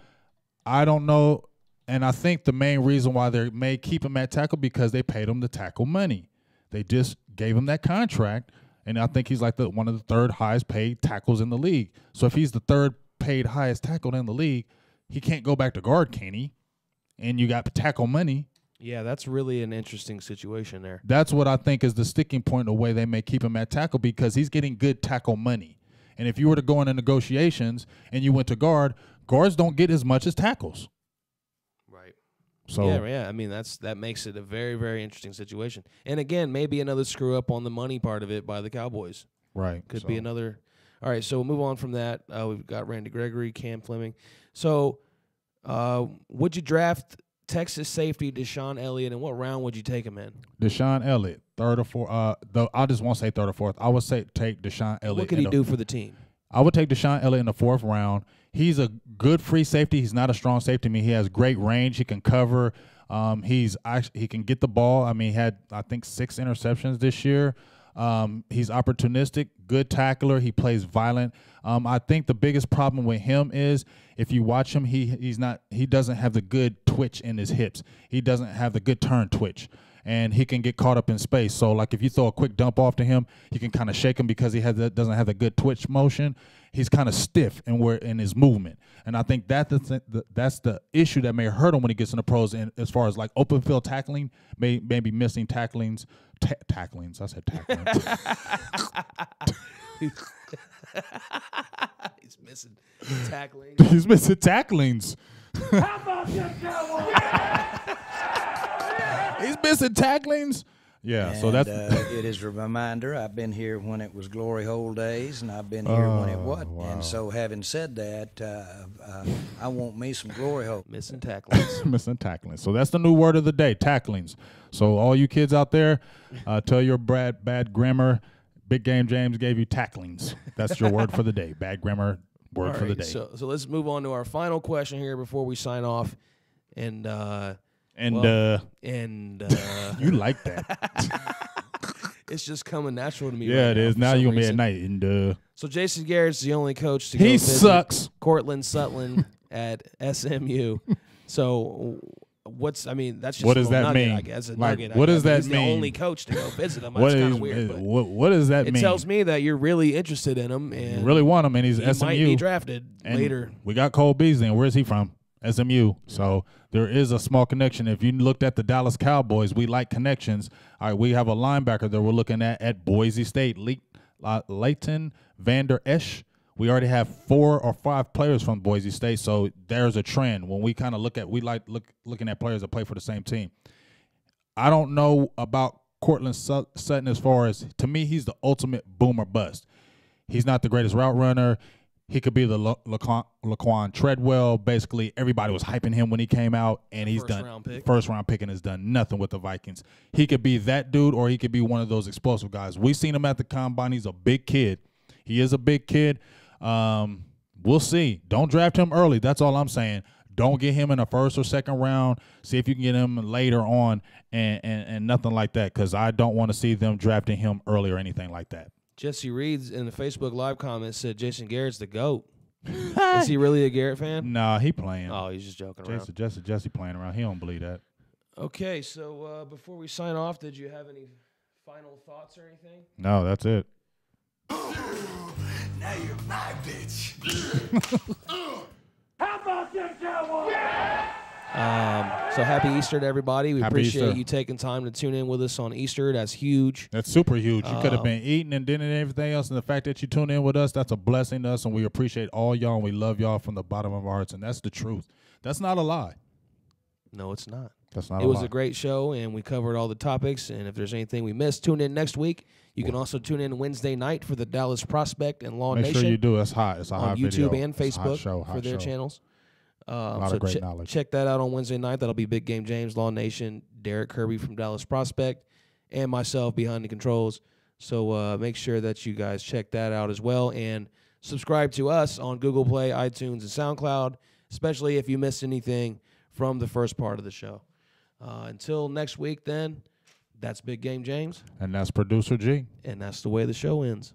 I don't know, and I think the main reason why they may keep him at tackle because they paid him the tackle money. They just gave him that contract, and I think he's like one of the third highest paid tackles in the league. So if he's the third paid highest tackle in the league, he can't go back to guard, can he? And you got tackle money. Yeah, that's really an interesting situation there. That's what I think is the sticking point, the way they may keep him at tackle, because he's getting good tackle money. And if you were to go into negotiations and you went to guard, guards don't get as much as tackles. Right. So yeah. I mean, that makes it a very, very interesting situation. And again, maybe another screw up on the money part of it by the Cowboys. Right. Could be another. All right, so we'll move on from that. We've got Randy Gregory, Cam Fleming. So would you draft Texas safety Deshaun Elliott, and what round would you take him in? Deshaun Elliott, third or fourth. I just won't say third or fourth. I would say take Deshaun Elliott. What could he do for the team? I would take Deshaun Elliott in the 4th round. He's a good free safety. He's not a strong safety. I mean, he has great range. He can cover. He can get the ball. I mean, he had, I think, 6 interceptions this year. He's opportunistic, good tackler. He plays violent. I think the biggest problem with him is if you watch him, he doesn't have the good twitch in his hips. He doesn't have the good turn twitch, and he can get caught up in space. So, like, if you throw a quick dump off to him, you can kind of shake him because doesn't have the good twitch motion. He's kind of stiff in his movement, and I think that's the issue that may hurt him when he gets in the pros. And as far as like open field tackling, maybe missing tacklings. Tacklings. I said tacklings. He's missing tackling. He's missing tacklings. How about them Cowboys? He's missing tacklings. Yeah, and, so that's it is a reminder. I've been here when it was glory hole days, and I've been here when it wasn't. Wow. And so, having said that, I want me some glory hole. Missing tacklings. missing tacklings. So that's the new word of the day, tacklings. So all you kids out there, tell your bad grammar. Big Game James gave you tacklings. That's your word for the day. Bad grammar word All for the right, day. So let's move on to our final question here before we sign off. And And you like that. It's just coming natural to me. Yeah, right it is. Now you're going to be at night. And so Jason Garrett's the only coach to go he visit sucks. Cortland Sutton at SMU. So that's just what a does little that nugget, mean? I guess. A Like, nugget. what does that He's mean? the only coach to go visit him. That's kind of weird. But What does that mean? it tells me that you're really interested in him and you really want him, and he's he SMU. might be drafted And later. We got Cole Beasley, and where's he from? SMU. So there is a small connection. If you looked at the Dallas Cowboys, we like connections. All right, we have a linebacker that we're looking at Boise State, Leighton Vander Esch. We already have 4 or 5 players from Boise State, so there's a trend. When we kind of looking at players that play for the same team. I don't know about Cortland Sutton as far as, to me, he's the ultimate boomer bust. He's not the greatest route runner. He could be the Laquan Treadwell. Basically, everybody was hyping him when he came out, and he's first round pick and has done nothing with the Vikings. He could be that dude, or he could be one of those explosive guys. We've seen him at the combine. He's a big kid. He is a big kid. We'll see. Don't draft him early. That's all I'm saying. Don't get him in the first or second round. See if you can get him later on and nothing like that, because I don't want to see them drafting him early or anything like that. Jesse Reeds in the Facebook Live comments said Jason Garrett's the GOAT. Is he really a Garrett fan? Nah, he playing. Oh, he's just joking around. Jesse playing around. He don't believe that. Okay, so before we sign off, did you have any final thoughts or anything? No, that's it. Now you're my bitch. How about them Cowboys? So happy Easter to everybody. We Happy appreciate Easter. you taking time to tune in with us on Easter. That's huge. That's super huge. You could have been eating and dinner and everything else, and the fact that you tune in with us, that's a blessing to us, and we appreciate all y'all, and we love y'all from the bottom of our hearts, and that's the truth. That's not a lie. No, it's not. That's not It a was lie. a great show, and we covered all the topics. And if there's anything we missed, tune in next week. You can also tune in Wednesday night for the Dallas Prospect and Law Make Nation. sure you do. It's hot. It's a on hot YouTube video. and It's a hot Facebook show, for hot their show. channels. A lot of great knowledge. Check that out on Wednesday night. That'll be Big Game James, Law Nation, Derek Kirby from Dallas Prospect, and myself behind the controls. So make sure that you guys check that out as well. And subscribe to us on Google Play, iTunes, and SoundCloud, especially if you missed anything from the first part of the show. Until next week, then, that's Big Game James. And that's Producer G. And that's the way the show ends.